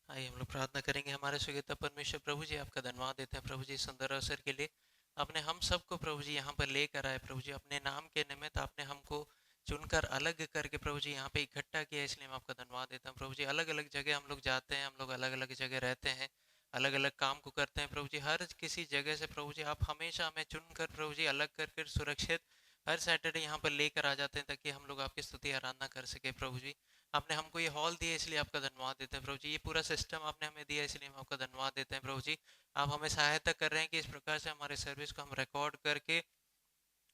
आइए हम लोग प्रार्थना करेंगे। हमारे स्वर्गीय परमेश्वर प्रभु जी, आपका धन्यवाद देते हैं प्रभु जी सुंदर अवसर के लिए। आपने हम सबको प्रभु जी यहाँ पर लेकर आए प्रभु जी, अपने नाम के निमित्त आपने हमको चुनकर अलग करके प्रभु जी यहाँ पे इकट्ठा किया, इसलिए हम आपका धन्यवाद देते हैं प्रभु जी। अलग अलग जगह हम लोग जाते हैं, हम लोग अलग अलग जगह रहते हैं, अलग अलग काम को करते हैं प्रभु जी। हर किसी जगह से प्रभु जी आप हमेशा हमें चुनकर प्रभु जी अलग करके सुरक्षित हर सैटरडे यहाँ पर लेकर आ जाते हैं, ताकि हम लोग आपकी स्तुति आराधना कर सके प्रभु जी। आपने हमको ये हॉल दिया, इसलिए आपका धन्यवाद देते हैं प्रभु जी। ये पूरा सिस्टम आपने हमें दिया, इसलिए हम आपका धन्यवाद देते हैं प्रभु जी। आप हमें सहायता कर रहे हैं कि इस प्रकार से हमारे सर्विस को हम रिकॉर्ड करके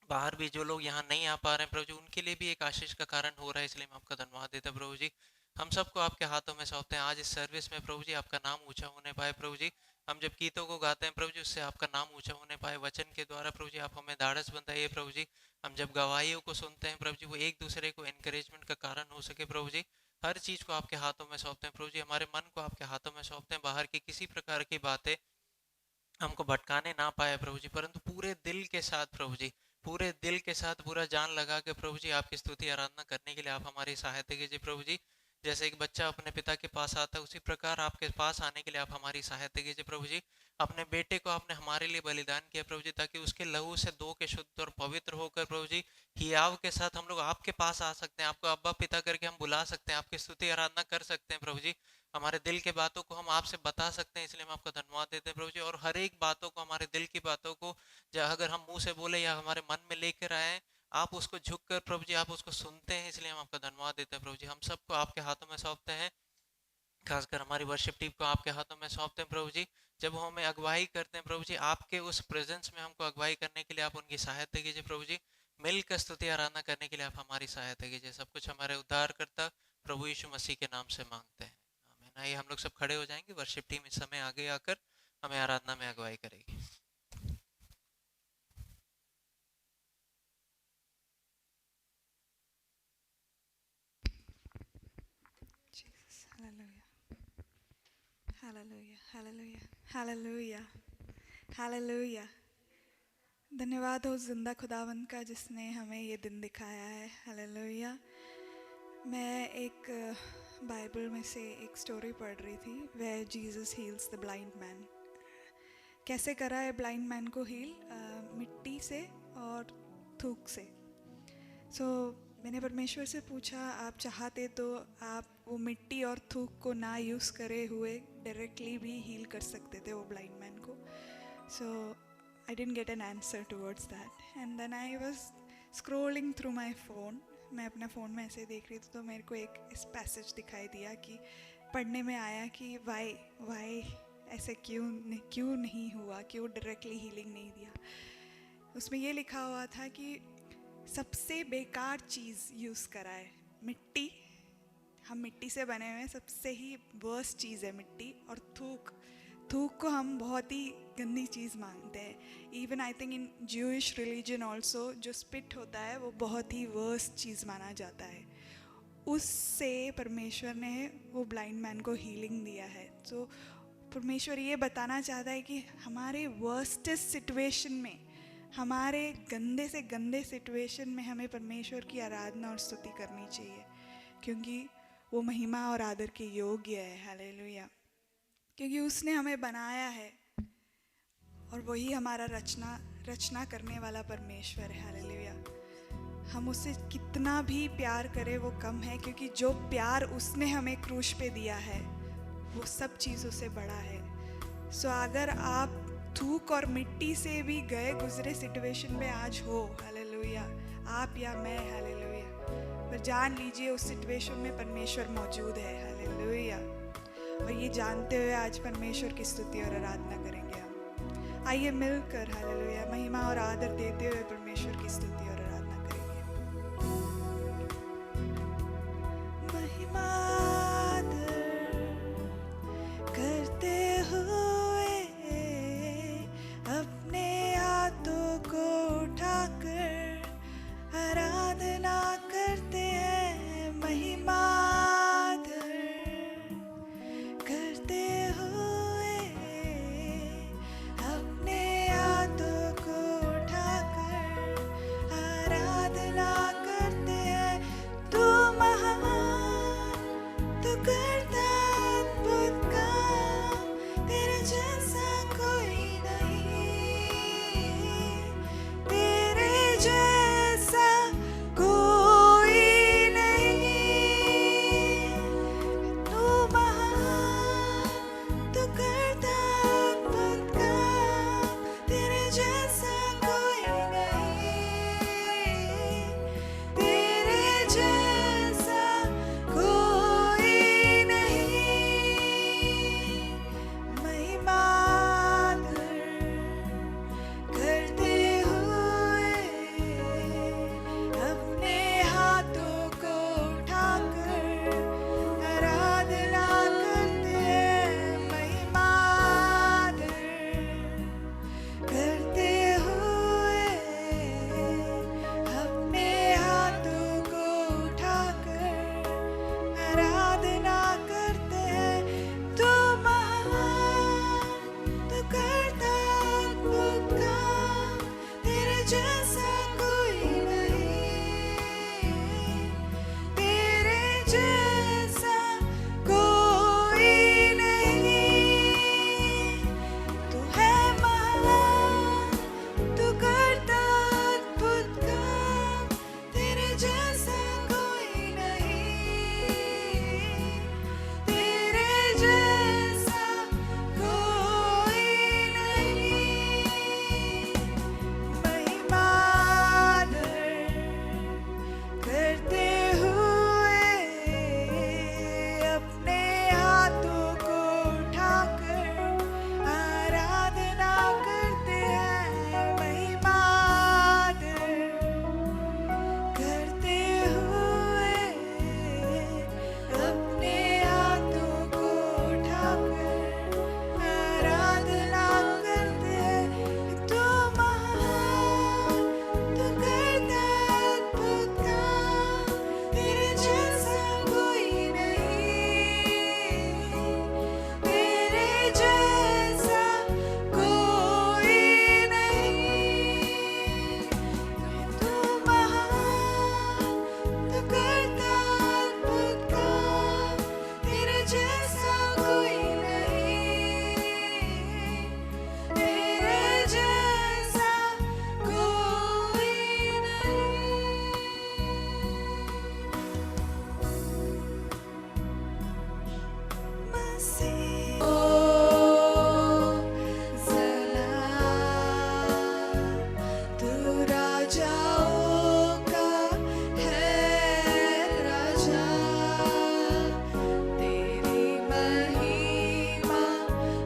बाहर भी जो लोग यहाँ नहीं आ पा रहे हैं प्रभु जी, उनके लिए भी एक आशीष का कारण हो रहा है, इसलिए हम आपका धन्यवाद देते हैं प्रभु जी। हम सबको आपके हाथों में सौंपते हैं आज इस सर्विस में प्रभु जी, आपका नाम ऊंचा होने पाए प्रभु जी। हम जब गीतों को गाते हैं प्रभु जी, उससे आपका नाम ऊंचा होने पाए, वचन के द्वारा प्रभु जी आप हमें धाड़स बंधाइए प्रभु जी। हम जब गवाहियों को सुनते हैं प्रभु जी, वो एक दूसरे को एनकरेजमेंट का कारण हो सके प्रभु जी। हर चीज़ को आपके हाथों में सौंपते हैं प्रभु जी, हमारे मन को आपके हाथों में सौंपते हैं। बाहर की किसी प्रकार की बातें हमको भटकाने ना पाए प्रभु जी, परंतु पूरे दिल के साथ प्रभु जी, पूरे दिल के साथ पूरा जान लगा के प्रभु जी आपकी स्तुति आराधना करने के लिए आप हमारी सहायता कीजिए प्रभु जी। जैसे एक बच्चा अपने पिता के पास आता है, उसी प्रकार आपके पास आने के लिए आप हमारी सहायता कीजिए प्रभु जी। अपने बेटे को आपने हमारे लिए बलिदान किया प्रभु जी, ताकि उसके लहू से धो के शुद्ध और पवित्र होकर प्रभु जी हियाव के साथ हम लोग आपके पास आ सकते हैं, आपको अब्बा पिता करके हम बुला सकते हैं, आपकी स्तुति आराधना कर सकते हैं प्रभु जी। हमारे दिल के बातों को हम आपसे बता सकते हैं, इसलिए हम आपका धन्यवाद देते हैं प्रभु जी। और हर एक बातों को, हमारे दिल की बातों को अगर हम मुंह से बोले या हमारे मन में लेकर आए, आप उसको झुक कर प्रभु जी आप उसको सुनते हैं, इसलिए हम आपका धन्यवाद देते हैं प्रभु जी। हम सबको आपके हाथों में सौंपते हैं, खासकर हमारी वर्शिप टीम को आपके हाथों में सौंपते हैं प्रभु जी। जब वो हमें अगुवाई करते हैं प्रभु जी, आपके उस प्रेजेंस में हमको अगुवाई करने के लिए आप उनकी सहायता कीजिए प्रभु जी। मिलकर स्तुति आराधना करने के लिए आप हमारी सहायता कीजिए। सब कुछ हमारे उद्धारकर्ता प्रभु यीशु मसीह के नाम से मांगते हैं, आमीन। आइए हम लोग सब खड़े हो जाएंगे। वर्शिप टीम इस समय आगे आकर हमें आराधना में अगुवाई करेगी। Jesus, hallelujah, hallelujah, hallelujah, hallelujah, hallelujah. धन्यवाद हो जिंदा खुदावंद का जिसने हमें ये दिन दिखाया है। हालेलुया। मैं एक बाइबल में से एक स्टोरी पढ़ रही थी, where Jesus heals the blind man. कैसे करा है ब्लाइंड मैन को हील? मिट्टी से और थूक से। मैंने परमेश्वर से पूछा, आप चाहते तो आप वो मिट्टी और थूक को ना यूज़ करे हुए डायरेक्टली भी हील कर सकते थे वो ब्लाइंड मैन को। I didn't get an answer towards that. And then I was scrolling through my phone. मैं अपने फ़ोन में ऐसे देख रही थी तो मेरे को एक इस पैसेज दिखाई दिया कि पढ़ने में आया कि वाई ऐसे क्यों नहीं हुआ, क्यों डायरेक्टली हीलिंग नहीं दिया। उसमें ये लिखा हुआ था कि सबसे बेकार चीज़ यूज़ करा है मिट्टी। हम मिट्टी से बने हुए हैं, सबसे ही वर्स्ट चीज़ है मिट्टी। और थूक को हम बहुत ही गंदी चीज़ मानते हैं। Even I think in Jewish religion also जो स्पिट होता है वो बहुत ही वर्स्ट चीज़ माना जाता है। उससे परमेश्वर ने वो ब्लाइंड मैन को हीलिंग दिया है। तो परमेश्वर ये बताना चाहता है कि हमारे वर्स्टेस्ट सिचुएशन में, हमारे गंदे से गंदे सिचुएशन में हमें परमेश्वर की आराधना और स्तुति करनी चाहिए, क्योंकि वो महिमा और आदर के योग्य है। हालेलुया। क्योंकि उसने हमें बनाया है और वही हमारा रचना करने वाला परमेश्वर है। हालेलुया। हम उससे कितना भी प्यार करें वो कम है, क्योंकि जो प्यार उसने हमें क्रूस पे दिया है वो सब चीज़ों से बड़ा है। अगर आप थूक और मिट्टी से भी गए गुजरे सिचुएशन में आज हो, हालेलुया, आप या मैं, हालेलुया, पर जान लीजिए उस सिचुएशन में परमेश्वर मौजूद है। हालेलुया। और ये जानते हुए आज परमेश्वर की स्तुति और आराधना करेंगे हम। आइए मिलकर हालेलुया महिमा और आदर देते हुए परमेश्वर की स्तुति और आराधना करेंगे। महिमा आदर करते हुए अपने हाथों को उठाकर आराधना करते हैं। महिमा करते हुए अपने हाथों को उठाकर जैसा कोई नहीं, तू महान, तू करता अद्भुत काम, तेरे जैसा कोई नहीं, तेरे जैसा कोई नहीं। महिमा करते हुए अपने हाथों को उठाकर आराधना करते हैं। महिमा करते हुए अपने हाथों को उठाकर आराधना करते हैं। तू महान, तू करता अद्भुत काम, तेरे जैसा कोई नहीं, तेरे जैसा कोई नहीं। तू है महान, तू करता अद्भुत काम, तेरे जैसा कोई नहीं, तेरे जैसा कोई नहीं। महिमा करते हुए अपने हाथों को उठाकर आराधना करते हैं। महिमा करते हुए अपने हाथों को उठाकर आराधना करते हैं। तू महान, तू करता अद्भुत काम, तेरे जैसा कोई नहीं, तेरे जैसा कोई नहीं। तू महान, तू करता अद्भुत काम, तेरे जैसा कोई नहीं, तेरे जैसा कोई नहीं। मसीह ओ सलाम, तू राजाओं का है राजा, तेरी महिमा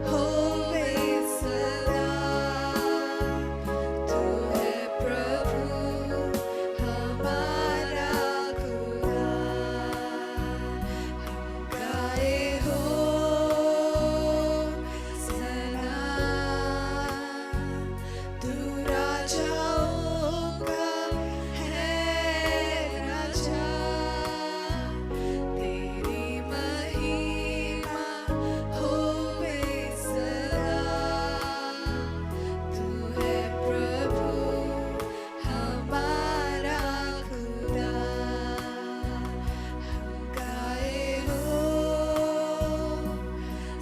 होवे सदा। तू है प्रभु हमारा खुदा, हम गाए हो सलाम, तू राजाओं का है राजा, तेरी महिमा होवे सदा। तू है प्रभु हमारा खुदा, हम गाए हो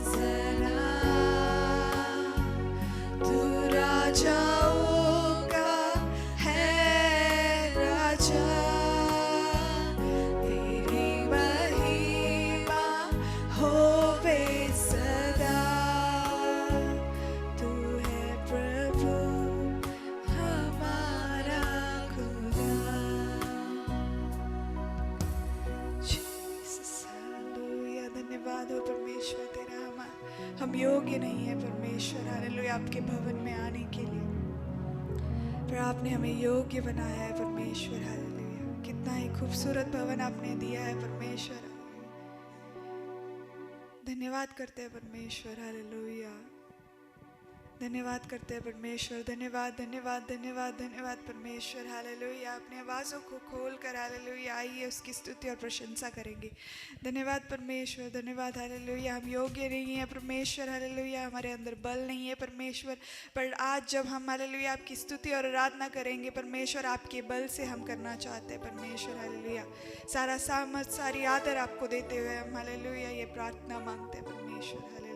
सलाम, तू राजाओं का है राजा, तेरी महिमा होवे सदा। तू है प्रभु हमारा खुदा। Jesus, hallelujah. धन्यवाद हो परमेश्वर तेरा। हम योग्य नहीं है परमेश्वर, हालेलुया, आपके भवन में आने के लिए, पर आपने हमें योग्य बनाया है परमेश्वर। हालेलुया, कितना ही खूबसूरत भवन आपने दिया है परमेश्वर। धन्यवाद करते हैं परमेश्वर। हालेलुया, धन्यवाद करते हैं परमेश्वर। धन्यवाद धन्यवाद धन्यवाद धन्यवाद परमेश्वर। हालेलुया, अपने आवाज़ों को खोल कर हालेलुया आइए उसकी स्तुति और प्रशंसा करेंगे। धन्यवाद परमेश्वर, धन्यवाद। हालेलुया, हम योग्य नहीं है परमेश्वर। हालेलुया, हमारे अंदर बल नहीं है परमेश्वर, पर आज जब हम हालेलुया आपकी स्तुति और आराधना करेंगे परमेश्वर, आपके बल से हम करना चाहते हैं परमेश्वर। हालेलुया, सारा सामर्थ सारी आदर आपको देते हुए हम हालेलुया ये प्रार्थना मांगते हैं परमेश्वर। हालेलुया।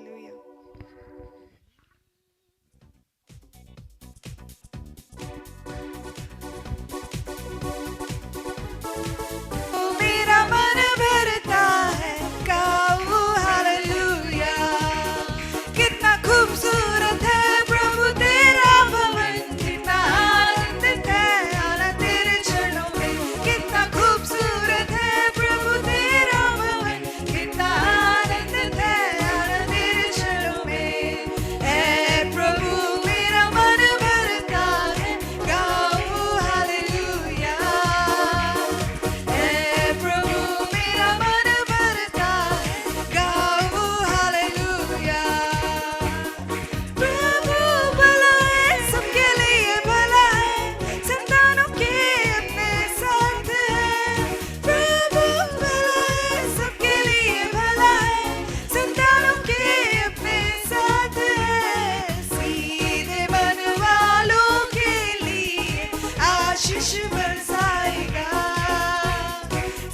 आशीष बरसाएगा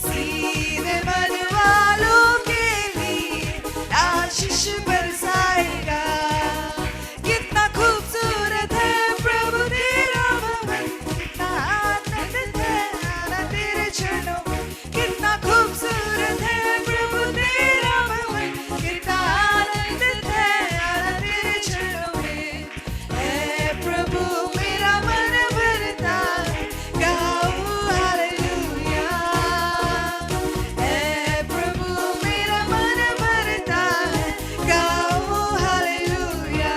सीधे मन वालों के लिए आशीष बरसाएगा कितना खूबसूरत है प्रभु तेरा भवन कितना आनंदित है आना तेरे चरणों में कितना खूबसूरत है प्रभु तेरा भवन कितना आनंदित है आना तेरे चरणों में है प्रभु मेरा मन भरता है गाओ हालेलुया है प्रभु मेरा मन भरता है गाओ हालेलुया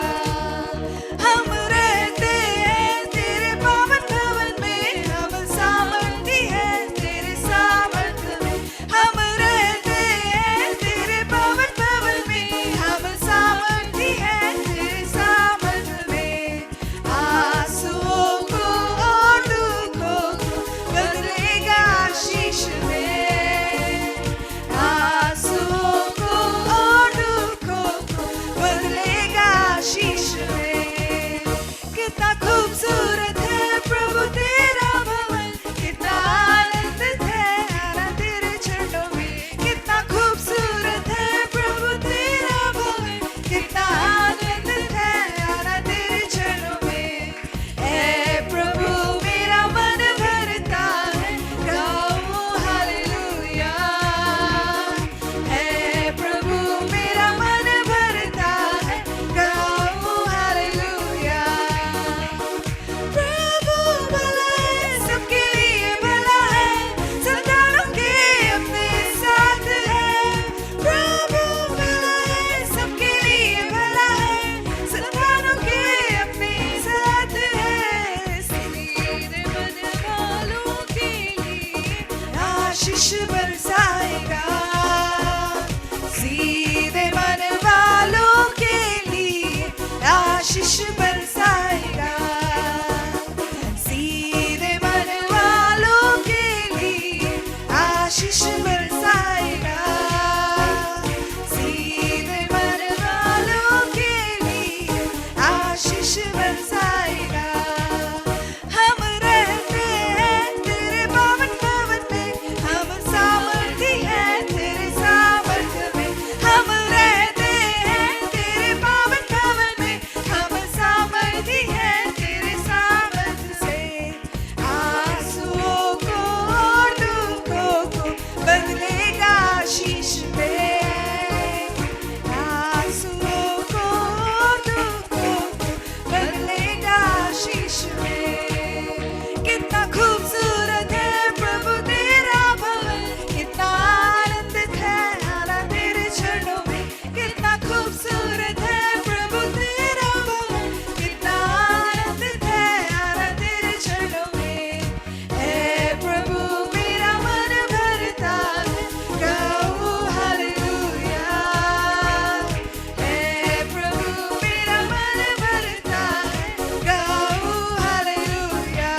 हम रहते हैं तेरे पावन भवन में हम सामर्थी है तेरे सामर्थ में हम रहते हैं तेरे पावन भवन में हम सामर्थी है तेरे सामर्थ में आंसुओं को और दुखों को बदलेगा आशीष में आंसुओं को और दुखों को बदलेगा आशीष में कितना खूबसूरत है प्रभु तेरा भवन कितना आनंदित है आना तेरे चरणों में कितना खूबसूरत है प्रभु तेरा भवन कितना आनंदित है आना तेरे चरणों में है प्रभु मेरा मन भरता है गाओ हालेलुया है प्रभु मेरा मन भरता है गाओ हालेलुया प्रभु भला है सबके लिए भला है संतानों के अपने साथ है प्रभु भला है सबके लिए भला है संतानों के अपने साथ है सीधे मन वालों के लिए आशीष बरसाएगा सीधे मन वालों के लिए आशीष बरसाएगा सीधे मन वालों के लिए आशीष बरसाएगा सीधे मन वालों के लिए आशीष बरसाएगा हम रहते हैं तेरे पावन भवन में हम सामर्थी है तेरे सामर्थ में हम रहते हैं तेरे पावन भवन में हम सामर्थी है तेरे सामर्थ से आंसुओं को और दुखों को बदलेगा आशीष में आंसुओं को और दुखों को बदलेगा आशीष में कितना खूबसूरत है प्रभु तेरा भवन कितना आनंदित है आना तेरे चरणों में कितना खूबसूरत है प्रभु तेरा भवन कितना आनंदित है आना तेरे चरणों में है प्रभु मेरा मन भरता है गाओ हालेलुया है प्रभु मेरा मन भरता है गाओ हालेलुया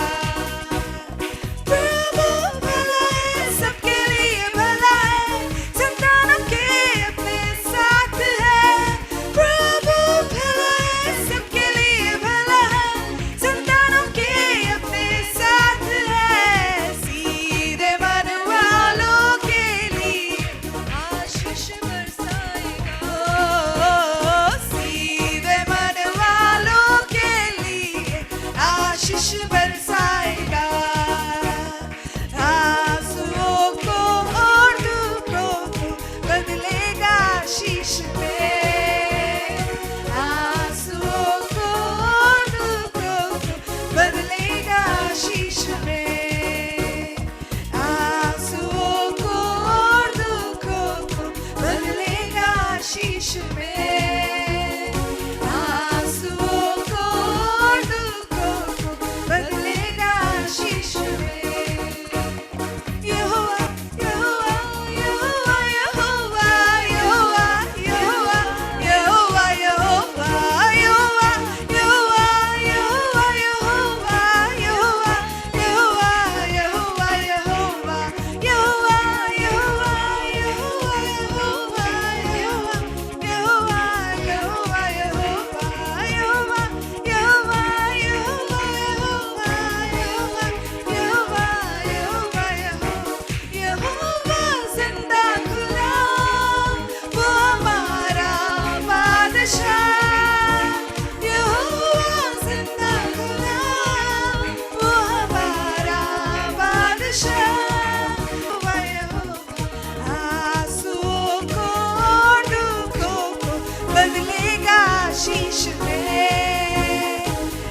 शीश में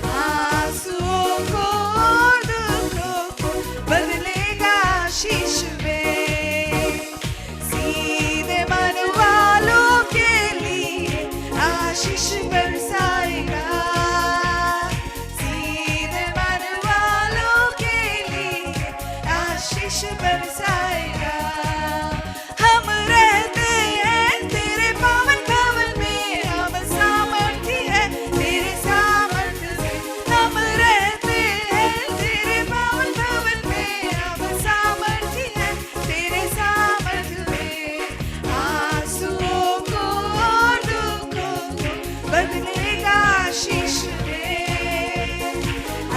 आंसुओं को और दुखों को बदलेगा शीश में। सीधे मन वालों के लिए आशीष बरसाएगा। सीधे मन वालों के लिए आशीष बरसाएगा। हम रहते हैं तेरे पावन भवन में, हम सामर्थ्य है तेरे सामर्थ्य से। हम रहते हैं तेरे पावन भवन में, हम सामर्थ्य है तेरे सामर्थ्य में। आंसुओं को और दुखों को बदलेगा शीश में।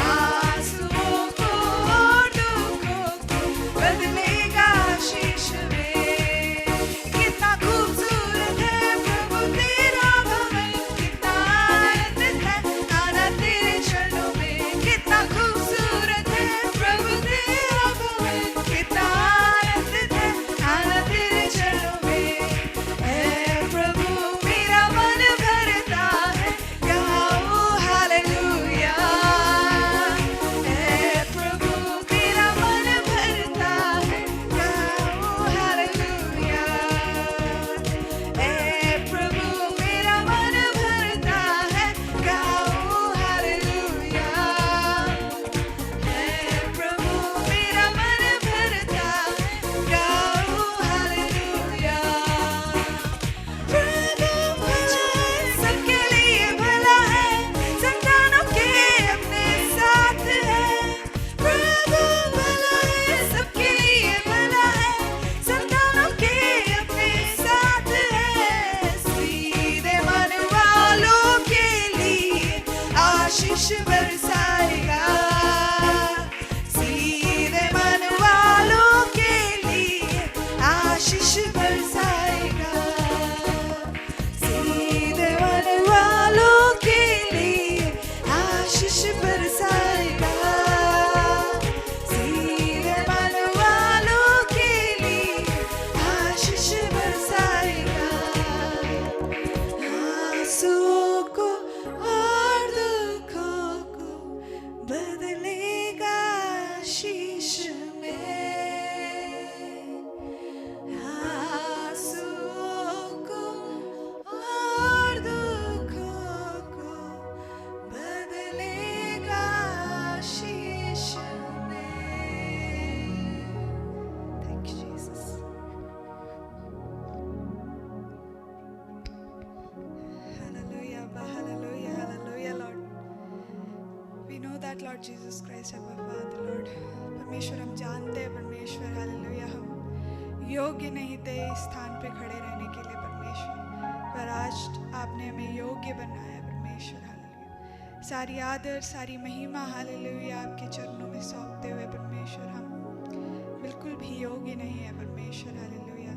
आंसुओं को और दुखों को बदलेगा शीश में। कितना खूबसूरत है प्रभु तेरा भवन, कितना आनंद है आना तेरे चरणों में। कितना खूबसूरत है प्रभु तेरा भवन, कितना आनंद है आना तेरे चरणों में। ऐ प्रभु मेरा मन भरता है, गाओ हालेलुया। ऐ प्रभु मेरा मन भरता है, गाओ हालेलुया। ऐ प्रभु मेरा मन भरता है, गाओ हालेलुया। ऐ प्रभु मेरा मन भरता है, गाओ हालेलुया। प्रभु भला सबके लिए भला है, संतानों के अपने साथ है। प्रभु भला है सबके लिए भला है, संतानों के अपने साथ है। सीधे मन वालों के लिए आशीष बरसाएगा। सीधे मन वालों के लिए आशीष बरसाएगा। सीधे मन वालों के लिए आशीष बरसाएगा। सीधे मन वालों के लिए आशीष बरसाएगा। आंसुओं को और दुखों को बदलेगा शीश में। आंसुओं को और दुखों को बदलेगा शीश में। Thank you, Jesus. Hallelujah, hallelujah, hallelujah, Lord. We know that, Lord Jesus Christ, our Father, Lord. परमेश्वर हम जानते हैं परमेश्वर, हालेलुया, हम योग्य नहीं थे इस स्थान पे खड़े रहने के लिए परमेश्वर, पर आज आपने हमें योग्य बनाया परमेश्वर, हालेलुया। सारी आदर सारी महिमा हालेलुया आपके चरणों में सौंपते हुए परमेश्वर, हम बिल्कुल भी योग्य नहीं है परमेश्वर, हालेलुया।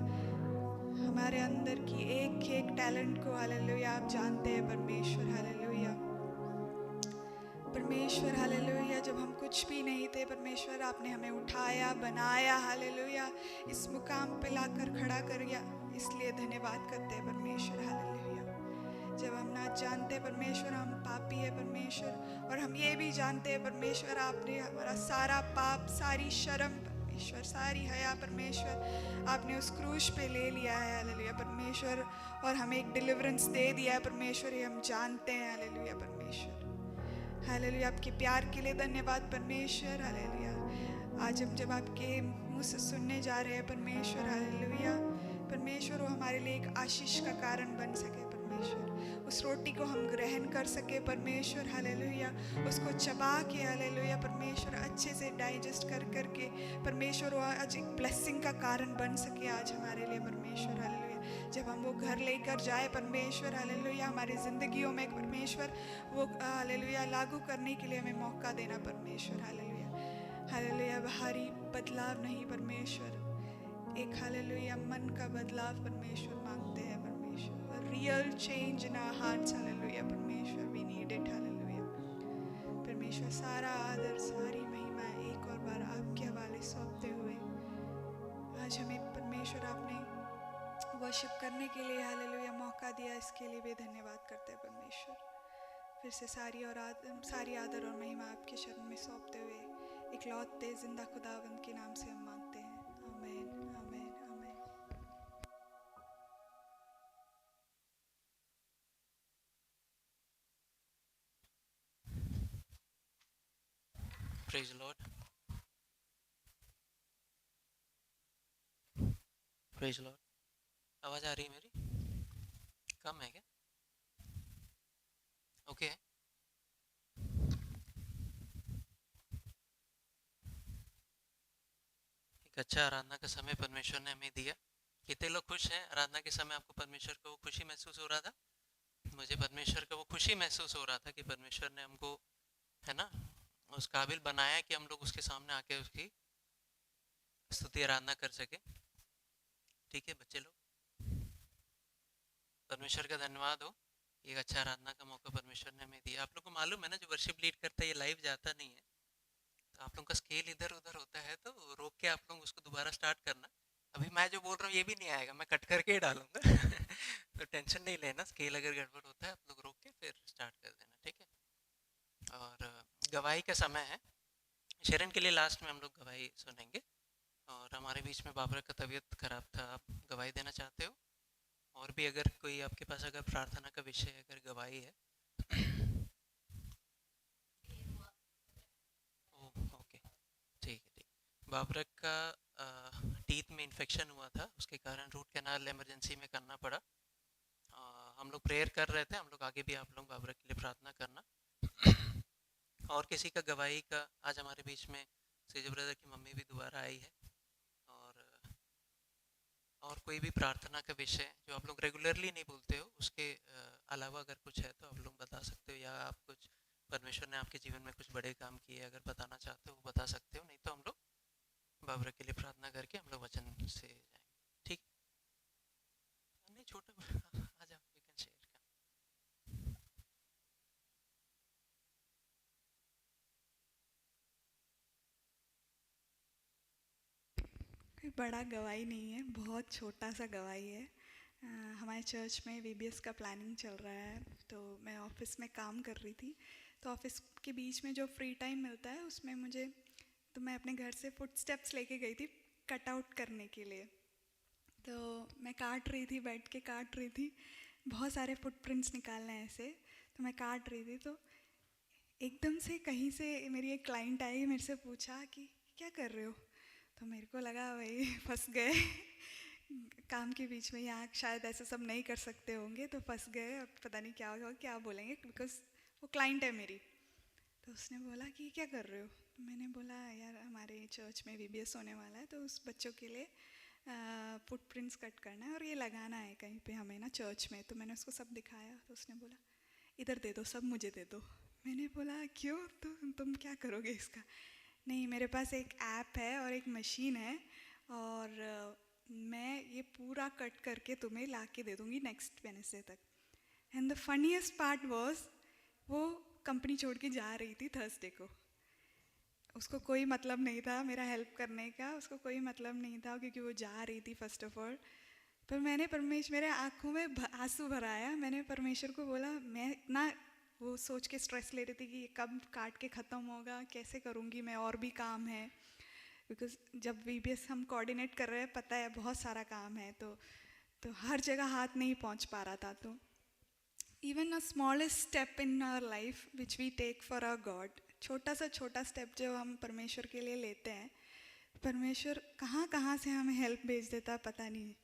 हमारे अंदर की एक एक टैलेंट को हालेलुया आप जानते हैं परमेश्वर, हालेलुया। परमेश्वर हालेलुया, जब हम कुछ भी नहीं थे परमेश्वर, आपने हमें उठाया, बनाया, हालेलुया, इस मुकाम पे लाकर खड़ा कर गया, इसलिए धन्यवाद करते हैं परमेश्वर, हालेलुया। जब हम ना जानते परमेश्वर हम पापी है परमेश्वर, और हम ये भी जानते हैं परमेश्वर आपने हमारा सारा पाप, सारी शर्म परमेश्वर, सारी हया परमेश्वर आपने उस क्रूज पे ले लिया है, हालेलुया परमेश्वर, और हमें एक डिलीवरेंस दे दिया है परमेश्वर, ये हम जानते हैं, हालेलुया परमेश्वर, हालेलुया। आपके प्यार के लिए धन्यवाद परमेश्वर, हालेलुया। आज हम जब आपके मुंह से सुनने जा रहे हैं परमेश्वर, हालेलुया परमेश्वर, वो हमारे लिए एक आशीष का कारण बन सके परमेश्वर, उस रोटी को हम ग्रहण कर सके परमेश्वर, हालेलुया, उसको चबा के, हालेलुया परमेश्वर, अच्छे से डाइजेस्ट कर करके परमेश्वर, वो आज एक ब्लेसिंग का कारण बन सके आज हमारे लिए परमेश्वर, हालेलुया। जब हम वो घर लेकर जाए परमेश्वर, हालेलुया, हमारी ज़िंदगियों में परमेश्वर वो हालेलुया लागू करने के लिए हमें मौका देना परमेश्वर, हालेलुया, हालेलुया। बाहरी बदलाव नहीं परमेश्वर, एक हालेलुया मन का बदलाव परमेश्वर मांगते हैं परमेश्वर, real change in our hearts, hallelujah परमेश्वर, वी नीड इट, हालेलुया परमेश्वर। सारा आदर सारी महिमा एक और बार आपके हवाले सौंपते आज हमें परमेश्वर आपने वर्शिप करने के लिए हालेलुया मौका दिया, इसके लिए भी धन्यवाद करते हैं परमेश्वर। फिर से सारी आदर और महिमा आपके शरण में सौंपते हुए इकलौते जिंदा खुदावंद के नाम से हम मांगते हैं, आमीन आमीन आमीन। Praise Lord, praise Lord. आवाज आ रही है मेरी? कम है क्या? ओके। एक अच्छा आराधना का समय परमेश्वर ने हमें दिया। कितने लोग खुश हैं? आराधना के समय आपको परमेश्वर को वो खुशी महसूस हो रहा था? मुझे परमेश्वर का वो खुशी महसूस हो रहा था कि परमेश्वर ने हमको, है ना, उस काबिल बनाया कि हम लोग उसके सामने आके उसकी स्तुति आराधना कर सके। ठीक है बच्चे लोग, परमेश्वर का धन्यवाद हो। एक अच्छा आराधना का मौका परमेश्वर ने हमें दिया। आप लोग को मालूम है ना, जो वर्शिप लीड करता है ये लाइव जाता नहीं है, तो आप लोग का स्केल इधर उधर होता है तो रोक के आप लोग उसको दोबारा स्टार्ट करना। अभी मैं जो बोल रहा हूँ ये भी नहीं आएगा, मैं कट करके ही डालूंगा तो टेंशन नहीं लेना। स्केल अगर गड़बड़ होता है आप लोग रोक के फिर स्टार्ट कर देना, ठीक है। और गवाही का समय है। शरण के लिए लास्ट में हम लोग गवाही सुनेंगे। और हमारे बीच में बाबरा का तबीयत खराब था, आप गवाही देना चाहते हो? और भी अगर कोई आपके पास अगर प्रार्थना का विषय अगर गवाही है ओके, ठीक है ठीक। बाबरा का टीथ में इन्फेक्शन हुआ था, उसके कारण रूट कैनाल इमरजेंसी में करना पड़ा। हम लोग प्रेयर कर रहे थे, हम लोग आगे भी आप लोग बाबरा के लिए प्रार्थना करना। और किसी का गवाही का आज हमारे बीच में सेजो ब्रदर की मम्मी भी दोबारा आई है। और कोई भी प्रार्थना का विषय जो आप लोग रेगुलरली नहीं बोलते हो, उसके अलावा अगर कुछ है तो आप लोग बता सकते हो, या आप कुछ परमेश्वर ने आपके जीवन में कुछ बड़े काम किए अगर बताना चाहते हो वो बता सकते हो। नहीं तो हम लोग बाबरा के लिए प्रार्थना करके हम लोग वचन से जाएंगे, ठीक? नहीं छोटा आ जाओ, यू कैन शेयर। कोई बड़ा गवाही नहीं है, बहुत छोटा सा गवाही है। हमारे चर्च में वीबीएस का प्लानिंग चल रहा है, तो मैं ऑफिस में काम कर रही थी, तो ऑफिस के बीच में जो फ्री टाइम मिलता है उसमें तो मैं अपने घर से फुट स्टेप्स लेके गई थी कट आउट करने के लिए। तो मैं काट रही थी, बैठ के काट रही थी, बहुत सारे फुटप्रिंट्स निकालने हैं ऐसे। तो मैं काट रही थी, तो एकदम से कहीं से मेरी एक क्लाइंट आई, मेरे से पूछा कि क्या कर रहे हो। तो मेरे को लगा भाई फंस गए काम के बीच में, यहाँ शायद ऐसे सब नहीं कर सकते होंगे, तो फंस गए, अब पता नहीं क्या होगा, क्या बोलेंगे, बिकॉज वो क्लाइंट है मेरी। तो उसने बोला कि क्या कर रहे हो। तो मैंने बोला यार हमारे चर्च में वीबीएस होने वाला है, तो उस बच्चों के लिए फुटप्रिंट्स कट करना है और ये लगाना है कहीं पे हमें ना चर्च में। तो मैंने उसको सब दिखाया, तो उसने बोला इधर दे दो, सब मुझे दे दो। मैंने बोला क्यों, तो तुम क्या करोगे इसका। नहीं, मेरे पास एक ऐप है और एक मशीन है, और मैं ये पूरा कट करके तुम्हें ला के दे दूँगी नेक्स्ट वेडनेसडे तक। And the funniest part was, वो कंपनी छोड़ के जा रही थी थर्सडे को। उसको कोई मतलब नहीं था मेरा हेल्प करने का, उसको कोई मतलब नहीं था, क्योंकि वो जा रही थी फर्स्ट ऑफ ऑल। पर मैंने मेरे आँखों में आंसू भरा आया। मैंने परमेश्वर को बोला, मैं इतना वो सोच के स्ट्रेस ले रही थी कि ये कब काट के ख़त्म होगा, कैसे करूँगी मैं, और भी काम है। बिकॉज जब वीबीएस हम कोऑर्डिनेट कर रहे हैं, पता है बहुत सारा काम है, तो हर जगह हाथ नहीं पहुँच पा रहा था। तो even a smallest step in our life which we take for our God, छोटा स्टेप जो हम परमेश्वर के लिए लेते हैं, परमेश्वर कहाँ कहाँ से हमें हेल्प भेज देता पता नहीं।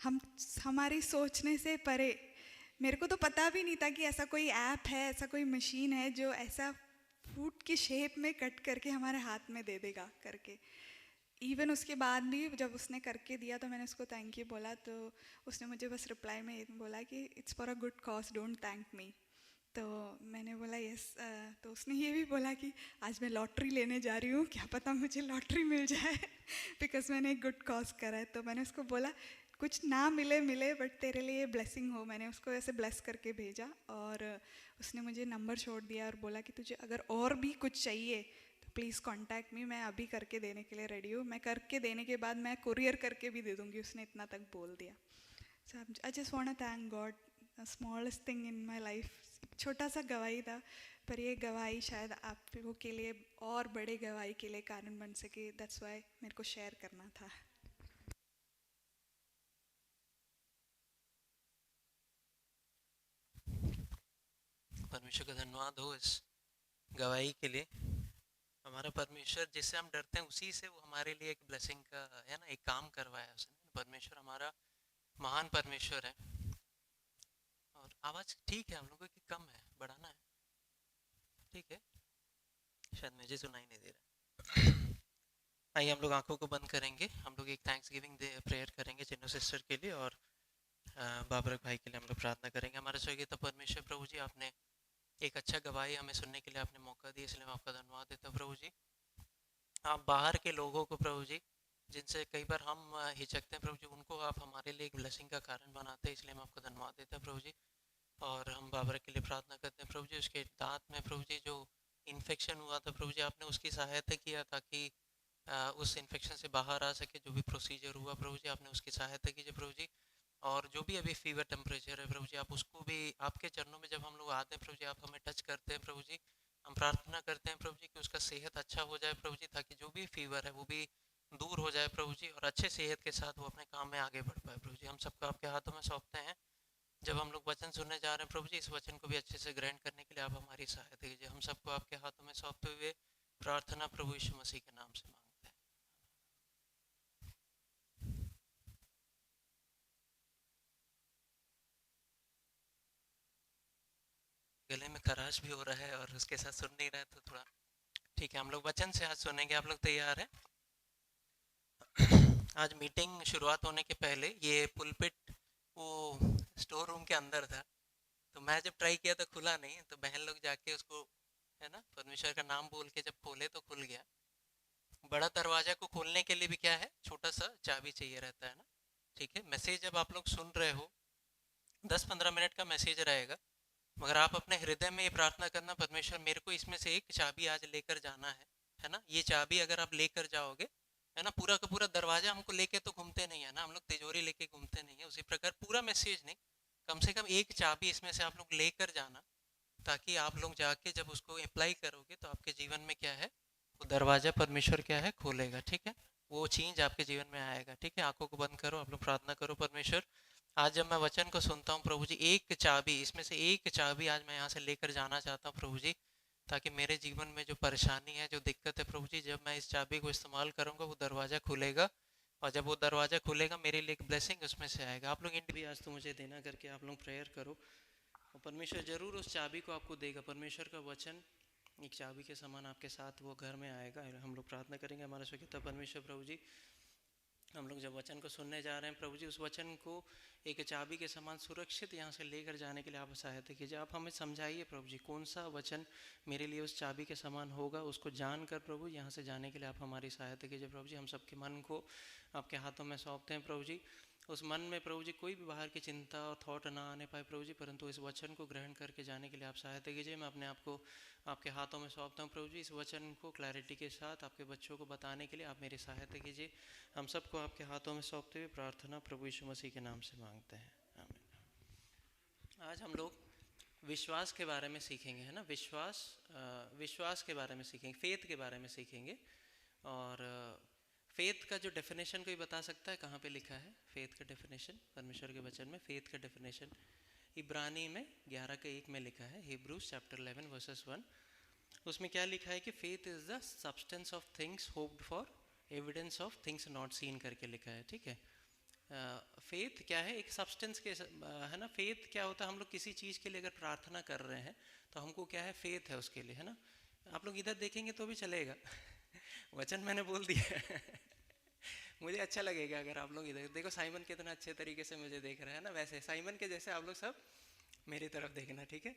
हम हमारी सोचने से परे, मेरे को तो पता भी नहीं था कि ऐसा कोई ऐप है, ऐसा कोई मशीन है जो ऐसा फूड की शेप में कट करके हमारे हाथ में दे देगा करके। इवन उसके बाद भी जब उसने करके दिया तो मैंने उसको थैंक यू बोला, तो उसने मुझे बस रिप्लाई में बोला कि it's for a good cause, don't thank me. तो मैंने बोला यस। तो उसने ये भी बोला कि आज मैं लॉटरी लेने जा रही हूँ, क्या पता मुझे लॉटरी मिल जाए बिकॉज मैंने एक गुड कॉज करा है। तो मैंने उसको बोला कुछ ना मिले बट तेरे लिए ब्लेसिंग हो। मैंने उसको ऐसे ब्लेस करके भेजा, और उसने मुझे नंबर छोड़ दिया और बोला कि तुझे अगर और भी कुछ चाहिए तो प्लीज़ कांटेक्ट मी, मैं अभी करके देने के लिए रेडी हूँ. मैं करके देने के बाद मैं कुरियर करके भी दे दूँगी, उसने इतना तक बोल दिया. So I just want to thank God. Smallest thing in my life, छोटा सा गवाही था, पर ये गवाही शायद आप लोगों के लिए और बड़े गवाही के लिए कारण बन सके. दैट्स वाई मेरे को शेयर करना था. परमेश्वर का धन्यवाद हो इस गवाही के लिए. हमारा परमेश्वर जिससे हम डरते हैं उसी से वो हमारे लिए एक ब्लेसिंग का है ना एक काम करवाया उसने. परमेश्वर हमारा महान परमेश्वर है. और आवाज़ ठीक है हम लोगों की, कम है, बढ़ाना है? ठीक है, शायद मुझे सुनाई नहीं दे रहा. आइए हम लोग आंखों को बंद करेंगे. हम लोग एक थैंक्स गिविंग प्रेयर करेंगे चिन्नू सिस्टर के लिए और बाबरक भाई के लिए हम लोग प्रार्थना करेंगे. हमारे स्वर्गीय परमेश्वर प्रभु जी, आपने एक अच्छा गवाही हमें सुनने के लिए आपने मौका दिया, इसलिए मैं आपका धन्यवाद देता हूँ प्रभु जी. आप बाहर के लोगों को प्रभु जी, जिनसे कई बार हम हिचकते हैं प्रभु जी, उनको आप हमारे लिए एक ब्लेसिंग का कारण बनाते हैं, इसलिए मैं आपको धन्यवाद देता हूँ प्रभु जी. और हम बाबर के लिए प्रार्थना करते हैं प्रभु जी. उसके दांत में प्रभु जी जो इन्फेक्शन हुआ था प्रभु जी, आपने उसकी सहायता किया ताकि उस इन्फेक्शन से बाहर आ सके. जो भी प्रोसीजर हुआ प्रभु जी, आपने उसकी सहायता कीजिए प्रभु जी. और जो भी अभी फीवर टेम्परेचर है प्रभु जी, आप उसको भी आपके चरणों में जब हम लोग आते हैं प्रभु जी, आप हमें टच करते हैं प्रभु जी. हम प्रार्थना करते हैं प्रभु जी कि उसका सेहत अच्छा हो जाए प्रभु जी, ताकि जो भी फीवर है वो भी दूर हो जाए प्रभु जी, और अच्छे सेहत के साथ वो अपने काम में आगे बढ़ पाए प्रभु जी. हम सबको आपके हाथों में सौंपते हैं. जब हम लोग वचन सुनने जा रहे हैं प्रभु जी, इस वचन को भी अच्छे से ग्रहण करने के लिए आप हमारी सहायता कीजिए. हम सबको आपके हाथों में सौंपते हुए प्रार्थना प्रभु यीशु मसीह के नाम से मांगते हैं. गले में खराश भी हो रहा है और उसके साथ सुन नहीं रहा है तो थोड़ा ठीक है. हम लोग वचन से आज सुनेंगे. आप लोग तैयार हैं? आज मीटिंग शुरुआत होने के पहले ये पुलपिट वो स्टोर रूम के अंदर था, तो मैं जब ट्राई किया तो खुला नहीं. तो बहन लोग जाके उसको है ना परमेश्वर का नाम बोल के जब खोले तो खुल गया. बड़ा दरवाजा को खोलने के लिए भी क्या है, छोटा सा चाबी चाहिए रहता है ना. ठीक है, मैसेज जब आप लोग सुन रहे हो 10-15 मिनट का मैसेज रहेगा, मगर आप अपने हृदय में ये प्रार्थना करना, परमेश्वर मेरे को इसमें से एक चाबी आज लेकर जाना है ना. ये चाबी अगर आप लेकर जाओगे है ना, पूरा का पूरा दरवाजा हमको लेके तो घूमते नहीं है ना, हम लोग तिजोरी लेके घूमते नहीं है. उसी प्रकार पूरा मैसेज नहीं, कम से कम एक चाबी इसमें से आप लोग लेकर जाना, ताकि आप लोग जाके जब उसको अप्लाई करोगे तो आपके जीवन में क्या है, वो दरवाजा परमेश्वर क्या है खोलेगा. ठीक है, वो चेंज आपके जीवन में आएगा. ठीक है, आंखों को बंद करो, आप लोग प्रार्थना करो. परमेश्वर, आज जब मैं वचन को सुनता हूँ प्रभु जी, एक चाबी इसमें से एक चाबी आज मैं यहाँ से लेकर जाना चाहता हूँ प्रभु जी, ताकि मेरे जीवन में जो परेशानी है, जो दिक्कत है प्रभु जी, जब मैं इस चाबी को इस्तेमाल करूँगा वो दरवाज़ा खुलेगा. और जब वो दरवाज़ा खुलेगा मेरे लिए एक ब्लेसिंग उसमें से आएगा. आप लोग इंड भी आज तो मुझे देना करके आप लोग प्रेयर करो, और परमेश्वर जरूर उस चाबी को आपको देगा. परमेश्वर का वचन एक चाबी के समान आपके साथ वो घर में आएगा. हम लोग प्रार्थना करेंगे. हमारा स्वर्गीय परमेश्वर प्रभु जी, हम लोग जब वचन को सुनने जा रहे हैं प्रभु जी, उस वचन को एक चाबी के समान सुरक्षित यहाँ से लेकर जाने के लिए आप सहायता कीजिए. आप हमें समझाइए प्रभु जी, कौन सा वचन मेरे लिए उस चाबी के समान होगा, उसको जानकर प्रभु यहाँ से जाने के लिए आप हमारी सहायता कीजिए. प्रभु जी, हम सबके मन को आपके हाथों में सौंपते हैं प्रभु जी. उस मन में प्रभु जी कोई भी बाहर की चिंता और थॉट ना आने पाए प्रभु जी, परंतु इस वचन को ग्रहण करके जाने के लिए आप सहायता कीजिए. मैं अपने आप को आपके हाथों में सौंपता हूँ प्रभु जी. इस वचन को क्लैरिटी के साथ आपके बच्चों को बताने के लिए आप मेरी सहायता कीजिए. हम सबको आपके हाथों में सौंपते हुए प्रार्थना प्रभु यीशु मसीह के नाम से मांगते हैं, आमीन. आज हम लोग विश्वास के बारे में सीखेंगे, है ना. विश्वास के बारे में सीखेंगे, फेथ के बारे में सीखेंगे. और फेथ का जो डेफिनेशन कोई बता सकता है, कहाँ पे लिखा है फेथ का डेफिनेशन परमेश्वर के वचन में? फेथ का डेफिनेशन इब्रानी में 11:1 में लिखा है, हिब्रूज चैप्टर 11 वर्सेस 1. उसमें क्या लिखा है कि faith is the substance of things hoped for, evidence of things not seen करके लिखा है. ठीक है, फेथ क्या है? एक सब्सटेंस के है ना. फेथ क्या होता है? हम लोग किसी चीज़ के लिए अगर प्रार्थना कर रहे हैं तो हमको क्या है, फेथ है उसके लिए, है ना. आप लोग इधर देखेंगे तो भी चलेगा वचन मैंने बोल दिया मुझे अच्छा लगेगा अगर आप लोग इधर देखो. साइमन कितना अच्छे तरीके से मुझे देख रहा है ना, वैसे साइमन के जैसे आप लोग सब मेरी तरफ देखना. ठीक है,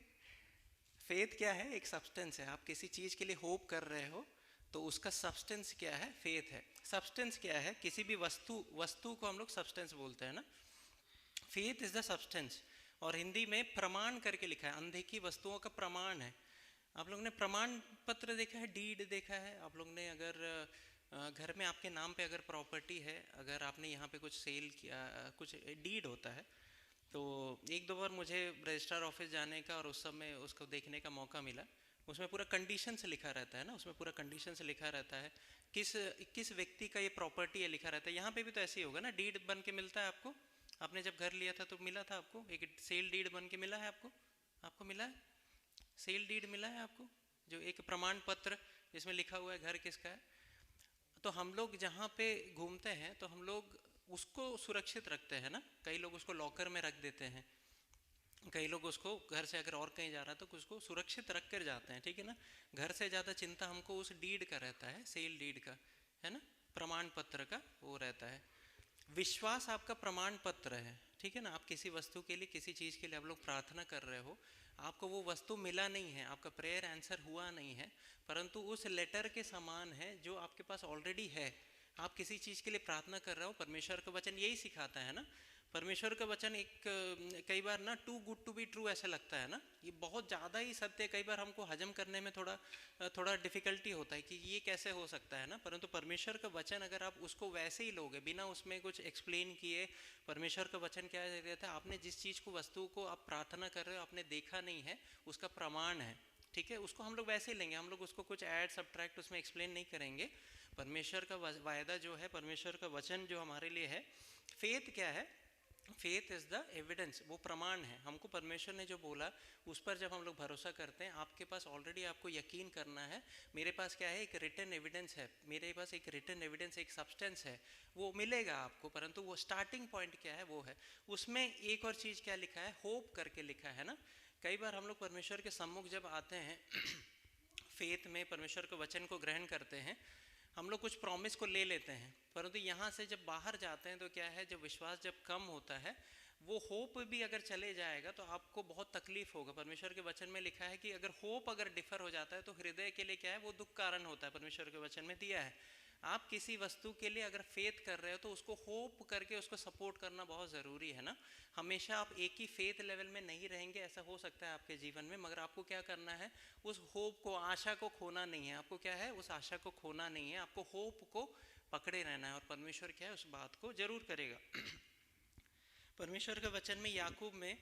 फेथ क्या है? एक सब्सटेंस है. आप किसी चीज़ के लिए होप कर रहे हो तो उसका सब्सटेंस क्या है? फेथ है. सब्सटेंस क्या है? किसी भी वस्तु को हम लोग सब्सटेंस बोलते हैं ना. Faith is the substance. और हिंदी में प्रमाण करके लिखा है, अनदेखी वस्तुओं का प्रमाण है. आप लोग ने प्रमाण पत्र देखा है, डीड देखा है? आप लोग ने अगर घर में आपके नाम पे अगर प्रॉपर्टी है, अगर आपने यहाँ पे कुछ सेल किया, कुछ डीड होता है, तो एक दो बार मुझे रजिस्ट्रार ऑफिस जाने का और उस समय उसको देखने का मौका मिला। उसमें पूरा कंडीशन से लिखा रहता है ना, उसमें पूरा कंडीशन से लिखा रहता है किस किस व्यक्ति का ये प्रॉपर्टी है, लिखा रहता है। यहाँ पे भी तो ऐसे ही होगा ना, डीड बन के मिलता है आपको। आपने जब घर लिया था तो मिला था आपको एक सेल डीड बन के मिला है आपको? आपको मिला है सेल डीड मिला है आपको, जो एक प्रमाण पत्र जिसमें लिखा हुआ है घर किसका है। तो हम लोग जहाँ पे घूमते हैं तो हम लोग उसको सुरक्षित रखते हैं ना। कई लोग उसको लॉकर में रख देते हैं, कई लोग उसको घर से अगर और कहीं जा रहा है तो उसको सुरक्षित रख कर जाते हैं, ठीक है ना। घर से ज़्यादा चिंता हमको उस डीड का रहता है, सेल डीड का, है ना, प्रमाण पत्र का वो रहता है। विश्वास आपका प्रमाण पत्र है, ठीक है ना। आप किसी वस्तु के लिए, किसी चीज़ के लिए आप लोग प्रार्थना कर रहे हो, आपको वो वस्तु मिला नहीं है, आपका प्रेयर आंसर हुआ नहीं है, परंतु उस लेटर के समान है जो आपके पास ऑलरेडी है। आप किसी चीज़ के लिए प्रार्थना कर रहे हो, परमेश्वर का वचन यही सिखाता है ना। परमेश्वर का वचन एक कई बार ना too good to be true ऐसा लगता है ना, ये बहुत ज़्यादा ही सत्य, कई बार हमको हजम करने में थोड़ा डिफिकल्टी होता है कि ये कैसे हो सकता है ना। परंतु परमेश्वर का वचन अगर आप उसको वैसे ही लोगे बिना उसमें कुछ एक्सप्लेन किए, परमेश्वर का वचन क्या कहता है, आपने जिस चीज़ को, वस्तु को आप प्रार्थना कर रहे हो, आपने देखा नहीं है, उसका प्रमाण है, ठीक है, उसको हम लोग वैसे ही लेंगे। हम लोग उसको कुछ ऐड सब्ट्रैक्ट उसमें एक्सप्लेन नहीं करेंगे। परमेश्वर का वायदा जो है, परमेश्वर का वचन जो हमारे लिए है, फेथ क्या है, फेथ इज द एविडेंस, वो प्रमाण है। हमको परमेश्वर ने जो बोला उस पर जब हम लोग भरोसा करते हैं, आपके पास ऑलरेडी आपको यकीन करना है, मेरे पास क्या है, एक रिटन एविडेंस है, मेरे पास एक रिटन एविडेंस, एक सब्सटेंस है, वो मिलेगा आपको। परंतु वो स्टार्टिंग पॉइंट क्या है, वो है। उसमें एक और चीज़ क्या लिखा है, होप करके लिखा है ना। कई बार हम लोग परमेश्वर के सम्मुख जब आते हैं फेथ में, परमेश्वर के वचन को ग्रहण करते हैं, हम लोग कुछ प्रॉमिस को ले लेते हैं, परंतु यहाँ से जब बाहर जाते हैं तो क्या है, जब विश्वास जब कम होता है, वो होप भी अगर चले जाएगा तो आपको बहुत तकलीफ होगा। परमेश्वर के वचन में लिखा है कि अगर होप अगर डिफर हो जाता है तो हृदय के लिए क्या है, वो दुख कारण होता है। परमेश्वर के वचन में दिया है, आप किसी वस्तु के लिए अगर फेथ कर रहे हो तो उसको होप करके उसको सपोर्ट करना बहुत ज़रूरी है ना। हमेशा आप एक ही फेथ लेवल में नहीं रहेंगे, ऐसा हो सकता है आपके जीवन में, मगर आपको क्या करना है, उस होप को, आशा को खोना नहीं है। आपको क्या है, उस आशा को खोना नहीं है, आपको होप को पकड़े रहना है, और परमेश्वर क्या है, उस बात को जरूर करेगा। परमेश्वर के वचन में याकूब में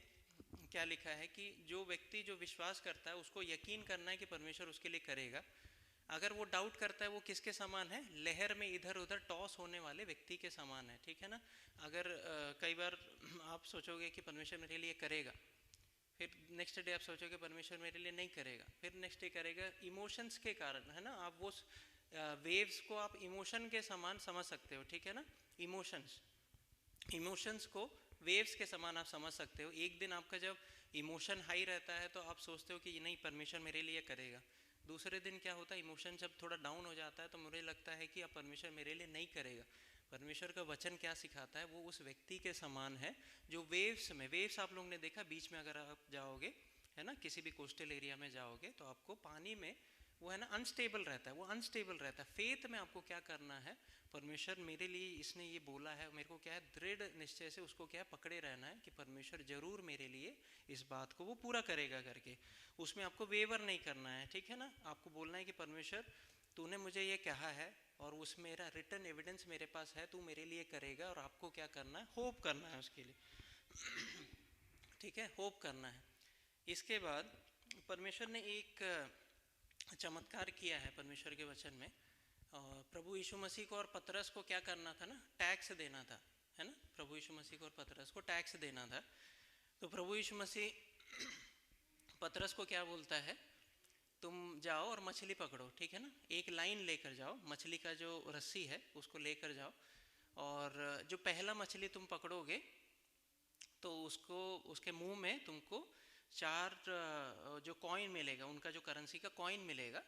क्या लिखा है कि जो व्यक्ति जो विश्वास करता है उसको यकीन करना है कि परमेश्वर उसके लिए करेगा। अगर वो डाउट करता है, वो किसके समान है, लहर में इधर उधर टॉस होने वाले व्यक्ति के समान है, ठीक है ना। अगर कई बार आप सोचोगे कि परमेश्वर मेरे लिए करेगा, फिर नेक्स्ट डे आप सोचोगे परमेश्वर मेरे लिए नहीं करेगा, फिर नेक्स्ट डे करेगा, इमोशंस के कारण, है ना। आप वो वेव्स को आप इमोशन के समान समझ सकते हो, ठीक है ना। इमोशंस को वेव्स के समान आप समझ सकते हो। एक दिन आपका जब इमोशन हाई रहता है तो आप सोचते हो कि ये नहीं, परमेश्वर मेरे लिए करेगा। दूसरे दिन क्या होता है, इमोशन जब थोड़ा डाउन हो जाता है तो मुझे लगता है कि अब परमेश्वर मेरे लिए नहीं करेगा। परमेश्वर का वचन क्या सिखाता है, वो उस व्यक्ति के समान है जो वेव्स में, वेव्स आप लोग ने देखा बीच में अगर आप जाओगे, है ना, किसी भी कोस्टल एरिया में जाओगे तो आपको पानी में वो है ना अनस्टेबल रहता है, वो अनस्टेबल रहता है। फेथ में आपको क्या करना है, परमेश्वर मेरे लिए इसने ये बोला है, मेरे को क्या है, दृढ़ निश्चय से उसको क्या है, पकड़े रहना है कि परमेश्वर जरूर मेरे लिए इस बात को वो पूरा करेगा करके। उसमें आपको वेवर नहीं करना है, ठीक है ना। आपको बोलना है कि परमेश्वर तूने मुझे ये कहा है और उस मेरा रिटर्न एविडेंस मेरे पास है, तू मेरे लिए करेगा, और आपको क्या करना है, होप करना है उसके लिए ठीक है, होप करना है। इसके बाद परमेश्वर ने एक चमत्कार किया है परमेश्वर के वचन में। प्रभु यीशु मसीह को और पतरस को क्या करना था ना, टैक्स देना था, है ना। प्रभु यीशु मसीह को और पतरस को टैक्स देना था। तो प्रभु यीशु मसीह पतरस को क्या बोलता है, तुम जाओ और मछली पकड़ो, ठीक है ना। एक लाइन लेकर जाओ, मछली का जो रस्सी है उसको लेकर जाओ, और जो पहला मछली तुम पकड़ोगे तो उसको, उसके मुंह में तुमको 4 जो कॉइन मिलेगा, उनका जो करेंसी का कॉइन मिलेगा,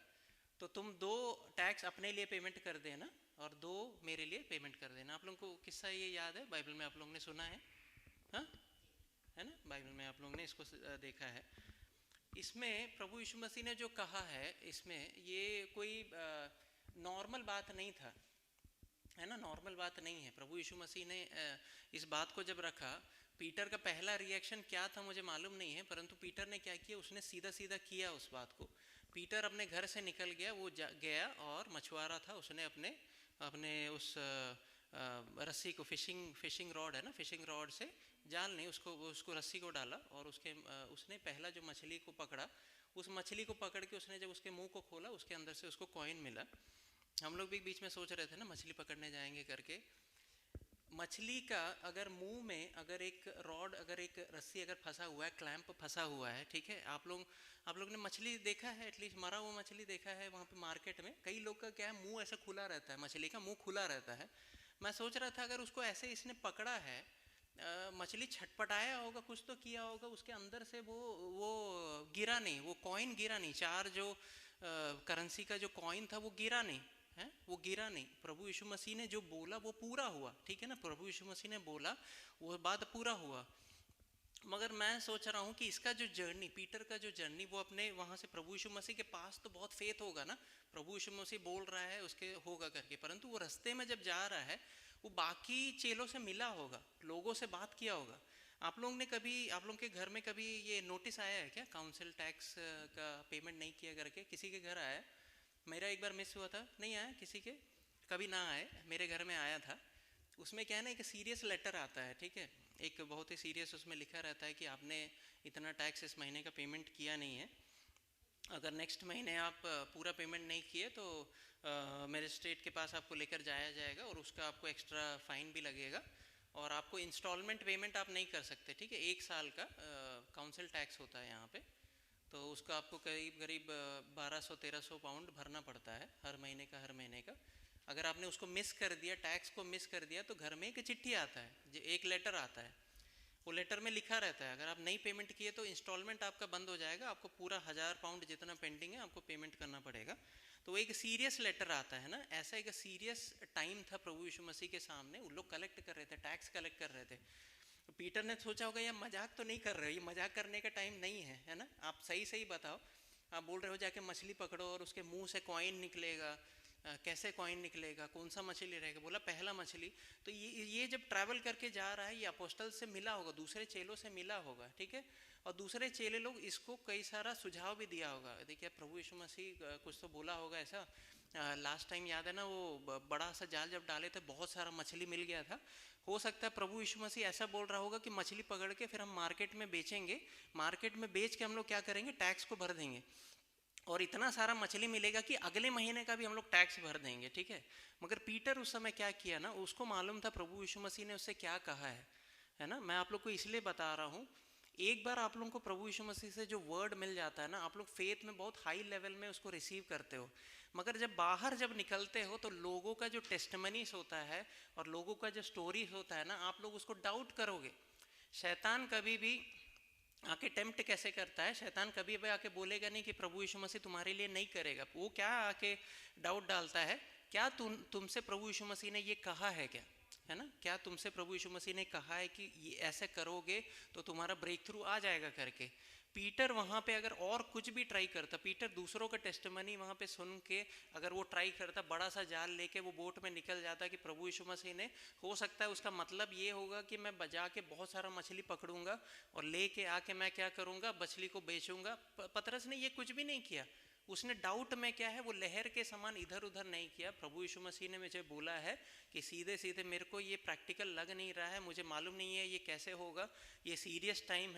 तो तुम 2 टैक्स अपने लिए पेमेंट कर देना और 2 मेरे लिए पेमेंट कर देना। आप लोगों को किस्सा ये याद है, बाइबल में आप लोगों ने सुना है, हाँ, है ना, बाइबल में आप लोगों ने इसको देखा है। इसमें प्रभु यीशु मसीह ने जो कहा है, इसमें ये कोई नॉर्मल बात नहीं था, है ना, नॉर्मल बात नहीं है। प्रभु यीशु मसीह ने इस बात को जब रखा, पीटर का पहला रिएक्शन क्या था मुझे मालूम नहीं है, परंतु पीटर ने क्या किया, उसने सीधा सीधा किया उस बात को। पीटर अपने घर से निकल गया, वो गया और मछुआरा था, उसने अपने अपने उस रस्सी को, फिशिंग रॉड है ना, फिशिंग रॉड से, जाल नहीं, उसको रस्सी को डाला और उसने पहला जो मछली को पकड़ा, उस मछली को पकड़ के उसने जब उसके मुंह को खोला, उसके अंदर से उसको कॉइन मिला। हम लोग भी बीच में सोच रहे थे ना मछली पकड़ने जाएंगे करके, मछली का अगर मुंह में अगर एक रॉड, अगर एक रस्सी अगर फंसा हुआ है, क्लैंप फंसा हुआ है, ठीक है, आप लोग ने मछली देखा है, एटलीस्ट मरा हुआ मछली देखा है वहाँ पे मार्केट में, कई लोग का क्या है, मुंह ऐसा खुला रहता है, मछली का मुंह खुला रहता है। मैं सोच रहा था अगर उसको ऐसे इसने पकड़ा है, मछली छटपटाया होगा, कुछ तो किया होगा, उसके अंदर से वो गिरा नहीं, वो कॉइन गिरा नहीं, चार जो करेंसी का जो कॉइन था वो गिरा नहीं है, वो गिरा नहीं। प्रभु यीशु मसीह ने जो बोला वो पूरा हुआ, ठीक है ना, प्रभु यीशु मसीह ने बोला वो बात पूरा हुआ। मगर मैं सोच रहा हूँ कि इसका जो जर्नी, पीटर का जो जर्नी, वो अपने वहाँ से प्रभु यीशु मसीह के पास तो बहुत फेथ होगा ना, प्रभु यीशु मसीह बोल रहा है उसके होगा करके, परंतु वो रास्ते में जब जा रहा है वो बाकी चेलों से मिला होगा, लोगों से बात किया होगा। आप लोग ने कभी, आप लोग के घर में कभी ये नोटिस आया है क्या, काउंसिल टैक्स का पेमेंट नहीं किया करके? किसी के घर आया? मेरा एक बार मिस हुआ था, नहीं आया किसी के? कभी ना आए, मेरे घर में आया था। उसमें क्या है ना, एक सीरियस लेटर आता है, ठीक है, एक बहुत ही सीरियस उसमें लिखा रहता है कि आपने इतना टैक्स इस महीने का पेमेंट किया नहीं है, अगर नेक्स्ट महीने आप पूरा पेमेंट नहीं किए तो मजिस्ट्रेट के पास आपको लेकर जाया जाएगा और उसका आपको एक्स्ट्रा फाइन भी लगेगा और आपको इंस्टॉलमेंट पेमेंट आप नहीं कर सकते, ठीक है, 1 साल का काउंसिल टैक्स होता है यहाँ पे, तो उसका आपको करीब करीब 1200-1300 पाउंड भरना पड़ता है हर महीने का, हर महीने का। अगर आपने उसको मिस कर दिया, टैक्स को मिस कर दिया, तो घर में एक चिट्ठी आता है, एक लेटर आता है, वो लेटर में लिखा रहता है अगर आप नहीं पेमेंट किए तो इंस्टॉलमेंट आपका बंद हो जाएगा, आपको पूरा 1000 पाउंड जितना पेंडिंग है आपको पेमेंट करना पड़ेगा। तो एक सीरियस लेटर आता है ना, ऐसा एक सीरियस टाइम था प्रभु यीशु मसीह के सामने, वो लोग कलेक्ट कर रहे थे, टैक्स कलेक्ट कर रहे थे। तो पीटर ने सोचा होगा ये मजाक तो नहीं कर रहे हो, ये मजाक करने का टाइम नहीं है ना, आप सही सही बताओ, आप बोल रहे हो जाके मछली पकड़ो और उसके मुंह से कॉइन निकलेगा, कैसे कॉइन निकलेगा, कौन सा मछली रहेगा? बोला पहला मछली। तो ये जब ट्रैवल करके जा रहा है, ये अपोस्टल से मिला होगा, दूसरे चेलों से मिला होगा, ठीक है, और दूसरे चेले लोग इसको कई सारा सुझाव भी दिया होगा। देखिए प्रभु यीशु मसीह कुछ तो बोला होगा ऐसा, लास्ट टाइम याद है ना, वो बड़ा सा जाल जब डाले थे बहुत सारा मछली मिल गया था, हो सकता है प्रभु यीशु मसीह ऐसा बोल रहा होगा कि मछली पकड़ के फिर हम मार्केट में बेचेंगे, मार्केट में बेच के हम लोग क्या करेंगे, टैक्स को भर देंगे और इतना सारा मछली मिलेगा कि अगले महीने का भी हम लोग टैक्स भर देंगे, ठीक है। मगर पीटर उस समय क्या किया ना, उसको मालूम था प्रभु यीशु मसीह ने उससे क्या कहा है ना। मैं आप लोग को इसलिए बता रहा हूँ, एक बार आप लोगों को प्रभु यीशु मसीह से जो वर्ड मिल जाता है ना, आप लोग फेथ में बहुत हाई लेवल में उसको रिसीव करते हो, मगर जब बाहर जब निकलते हो तो लोगों का जो टेस्टमनीज होता है और लोगों का जो स्टोरीज होता है ना, आप लोग उसको डाउट करोगे। शैतान कभी भी आके टेम्प्ट कैसे करता है, शैतान कभी भी आके बोलेगा नहीं कि प्रभु यीशु मसीह तुम्हारे लिए नहीं करेगा, वो क्या आके डाउट डालता है, क्या तुमसे प्रभु यीशु मसीह ने ये कहा है क्या, है ना, क्या तुमसे प्रभु यीशु मसीह ने कहा है कि ये ऐसे करोगे तो तुम्हारा ब्रेक थ्रू आ जाएगा करके। पीटर वहाँ पे अगर और कुछ भी ट्राई करता, पीटर दूसरों का टेस्टमनी वहाँ पे सुन के अगर वो ट्राई करता, बड़ा सा जाल लेके वो बोट में निकल जाता कि प्रभु यीशु मसीह ने, हो सकता है उसका मतलब ये होगा कि मैं बजा के बहुत सारा मछली पकड़ूंगा और लेके आके मैं क्या करूँगा, मछली को बेचूंगा। पतरस ने ये कुछ भी नहीं किया, उसने डाउट में क्या है, वो लहर के समान इधर उधर नहीं किया। प्रभु यीशु मसीह ने मुझे बोला है कि सीधे सीधे, मेरे को ये प्रैक्टिकल लग नहीं रहा है, मुझे मालूम नहीं है ये कैसे होगा, ये सीरियस टाइम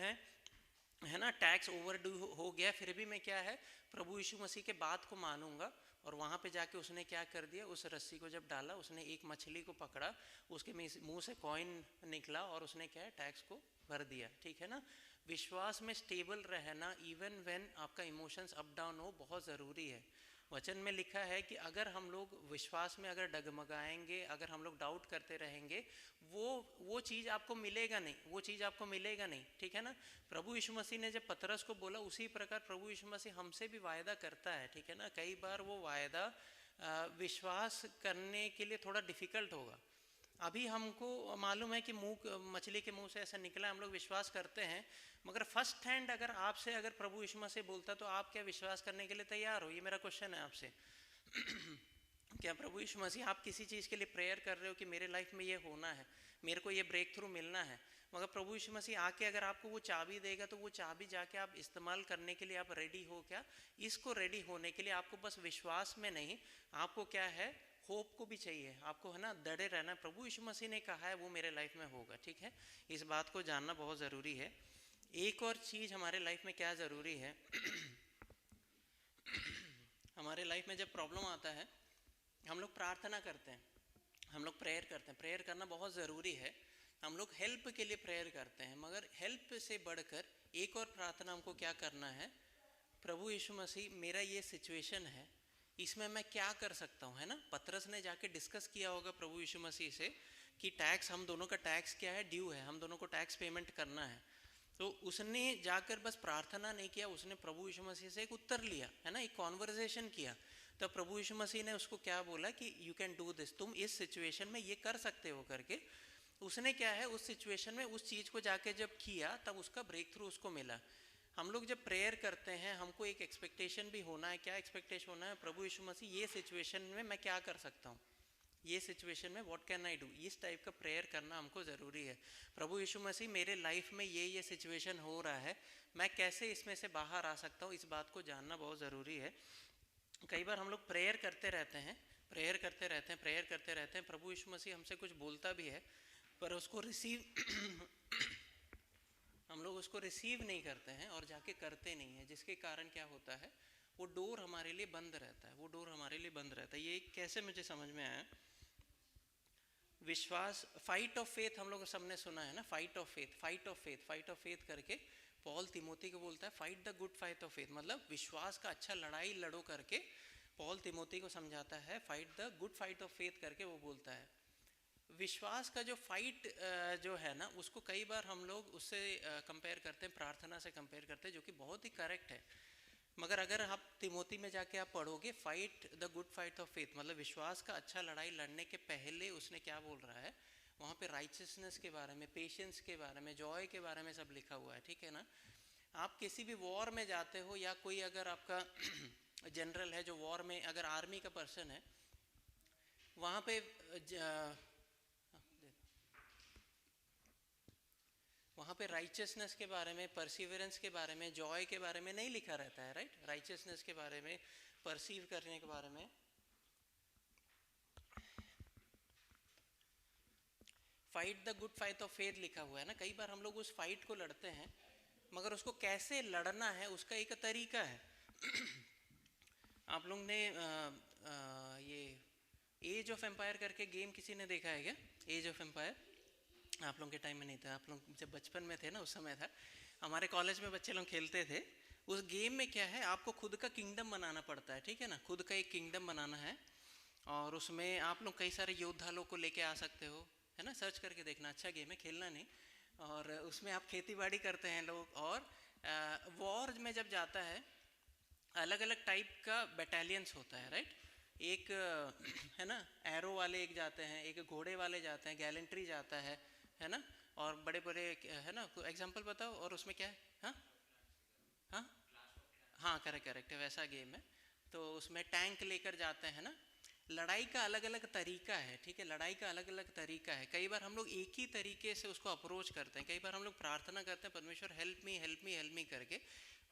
है ना, टैक्स ओवरड्यू हो गया, फिर भी मैं क्या है, प्रभु यीशु मसीह के बात को मानूंगा। और वहाँ पे जाके उसने क्या कर दिया, उस रस्सी को जब डाला, उसने एक मछली को पकड़ा, उसके मुंह से कॉइन निकला और उसने क्या है, टैक्स को भर दिया, ठीक है ना। विश्वास में स्टेबल रहना इवन व्हेन आपका इमोशंस अप डाउन हो, बहुत ज़रूरी है। वचन में लिखा है कि अगर हम लोग विश्वास में अगर डगमगाएंगे, अगर हम लोग डाउट करते रहेंगे, वो चीज़ आपको मिलेगा नहीं, वो चीज़ आपको मिलेगा नहीं, ठीक है ना। प्रभु यीशु मसीह ने जब पतरस को बोला, उसी प्रकार प्रभु यीशु मसीह हमसे भी वायदा करता है, ठीक है ना। कई बार वो वायदा विश्वास करने के लिए थोड़ा डिफ़िकल्ट होगा। अभी हमको मालूम है कि मछली के मुंह से ऐसा निकला, हम लोग विश्वास करते हैं, मगर फर्स्ट हैंड अगर आपसे अगर प्रभु यीशु मसीह बोलता तो आप क्या विश्वास करने के लिए तैयार हो? ये मेरा क्वेश्चन है आपसे। क्या प्रभु यीशु मसीह आप किसी चीज़ के लिए प्रेयर कर रहे हो कि मेरे लाइफ में ये होना है, मेरे को ये ब्रेक थ्रू मिलना है, मगर प्रभु यीशु मसीह आके अगर आपको वो चाबी देगा तो वो चाबी जाके आप इस्तेमाल करने के लिए आप रेडी हो क्या? इसको रेडी होने के लिए आपको बस विश्वास में नहीं, आपको क्या है, होप को भी चाहिए, आपको है ना डरे रहना। प्रभु यीशु मसीह ने कहा है वो मेरे लाइफ में होगा, ठीक है, इस बात को जानना बहुत ज़रूरी है। एक और चीज़ हमारे लाइफ में क्या ज़रूरी है हमारे लाइफ में जब प्रॉब्लम आता है हम लोग प्रार्थना करते हैं, हम लोग प्रेयर करते हैं, प्रेयर करना बहुत ज़रूरी है, हम लोग हेल्प के लिए प्रेयर करते हैं, मगर हेल्प से बढ़कर एक और प्रार्थना हमको क्या करना है, प्रभु यीशु मसीह मेरा ये सिचुएशन है, इसमें मैं क्या कर सकता हूँ, है ना। पतरस ने जाके डिस्कस किया होगा प्रभु यीशु मसीह से कि टैक्स, हम दोनों का टैक्स क्या है, ड्यू है, हम दोनों को टैक्स पेमेंट करना है। तो उसने जाकर बस प्रार्थना नहीं किया, उसने प्रभु यीशु मसीह से एक उत्तर लिया, है ना, एक कॉन्वर्सेशन किया। तब प्रभु यीशु मसीह ने उसको क्या बोला कि यू कैन डू दिस, तुम इस सिचुएशन में ये कर सकते हो करके। उसने क्या है उस सिचुएशन में उस चीज़ को जाके जब किया तब उसका ब्रेक थ्रू उसको मिला। हम लोग जब प्रेयर करते हैं हमको एक एक्सपेक्टेशन भी होना है, क्या एक्सपेक्टेशन होना है, प्रभु यीशु मसीह ये सिचुएशन में मैं क्या कर सकता हूँ, ये सिचुएशन में व्हाट कैन आई डू, इस टाइप का प्रेयर करना हमको ज़रूरी है। प्रभु यीशु मसीह मेरे लाइफ में ये सिचुएशन हो रहा है, मैं कैसे इसमें से बाहर आ सकता हूँ, इस बात को जानना बहुत ज़रूरी है। कई बार हम लोग प्रेयर करते रहते हैं, प्रेयर करते रहते हैं, प्रेयर करते रहते हैं, प्रभु यीशु मसीह हमसे कुछ बोलता भी है पर उसको रिसीव हम लोग उसको रिसीव नहीं करते हैं और जाके करते नहीं हैं, जिसके कारण क्या होता है, वो डोर हमारे लिए बंद रहता है, वो डोर हमारे लिए बंद रहता है। ये कैसे मुझे समझ में आया, विश्वास, फाइट ऑफ फेथ हम लोग सबने सुना है ना, fight of faith, fight of faith, fight of faith करके पॉल तिमोथी को बोलता है fight the good fight of faith, मतलब विश्वास का अच्छा लड़ाई लड़ो करके पॉल तिमोथी को समझाता है, fight the good fight of faith करके वो बोलता है। विश्वास का जो फाइट जो है ना उसको कई बार हम लोग उससे कंपेयर करते हैं, प्रार्थना से कंपेयर करते हैं, जो कि बहुत ही करेक्ट है। मगर अगर आप तिमोथी में जाके आप पढ़ोगे fight the good fight of faith, मतलब विश्वास का अच्छा लड़ाई लड़ने के पहले उसने क्या बोल रहा है, वहाँ पे राइचियसनेस के बारे में, पेशेंस के बारे में, जॉय के बारे में सब लिखा हुआ है, ठीक है ना। आप किसी भी वॉर में जाते हो या कोई अगर आपका जनरल है जो वॉर में, अगर आर्मी का पर्सन है, वहाँ पे वहाँ पे राइचियसनेस के बारे में, परसिवरेंस के बारे में, जॉय के बारे में नहीं लिखा रहता है, राइट। राइचियसनेस के बारे में, परसीव करने के बारे में, fight the good fight of faith लिखा हुआ है ना। कई बार हम लोग उस फाइट को लड़ते हैं मगर उसको कैसे लड़ना है उसका एक तरीका है। आप लोग ने ये एज ऑफ एम्पायर करके गेम किसी ने देखा है क्या? एज ऑफ एम्पायर आप लोगों के टाइम में नहीं था, आप लोग जब बचपन में थे ना उस समय था, हमारे कॉलेज में बच्चे लोग खेलते थे। उस गेम में क्या है, आपको खुद का किंगडम बनाना पड़ता है, ठीक है ना, खुद का एक किंगडम बनाना है और उसमें आप लोग कई सारे योद्धा लोग को लेके आ सकते हो, है ना, सर्च करके देखना, अच्छा गेम है, खेलना नहीं। और उसमें आप खेती बाड़ी करते हैं लोग, और वॉर में जब जाता है अलग अलग टाइप का बटालियंस होता है, राइट। एक है ना एरो वाले एक जाते हैं, एक घोड़े वाले जाते हैं, गैलेंट्री जाता है ना, और बड़े बड़े है ना, एग्जांपल बताओ। और उसमें क्या है, हाँ हाँ हाँ, करेक्ट करेक्ट है, वैसा गेम है। तो उसमें टैंक लेकर जाते हैं ना। लड़ाई का अलग अलग तरीका है, ठीक है, लड़ाई का अलग अलग तरीका है। कई बार हम लोग एक ही तरीके से उसको अप्रोच करते हैं, कई बार हम लोग प्रार्थना करते हैं परमेश्वर help me help me help me करके,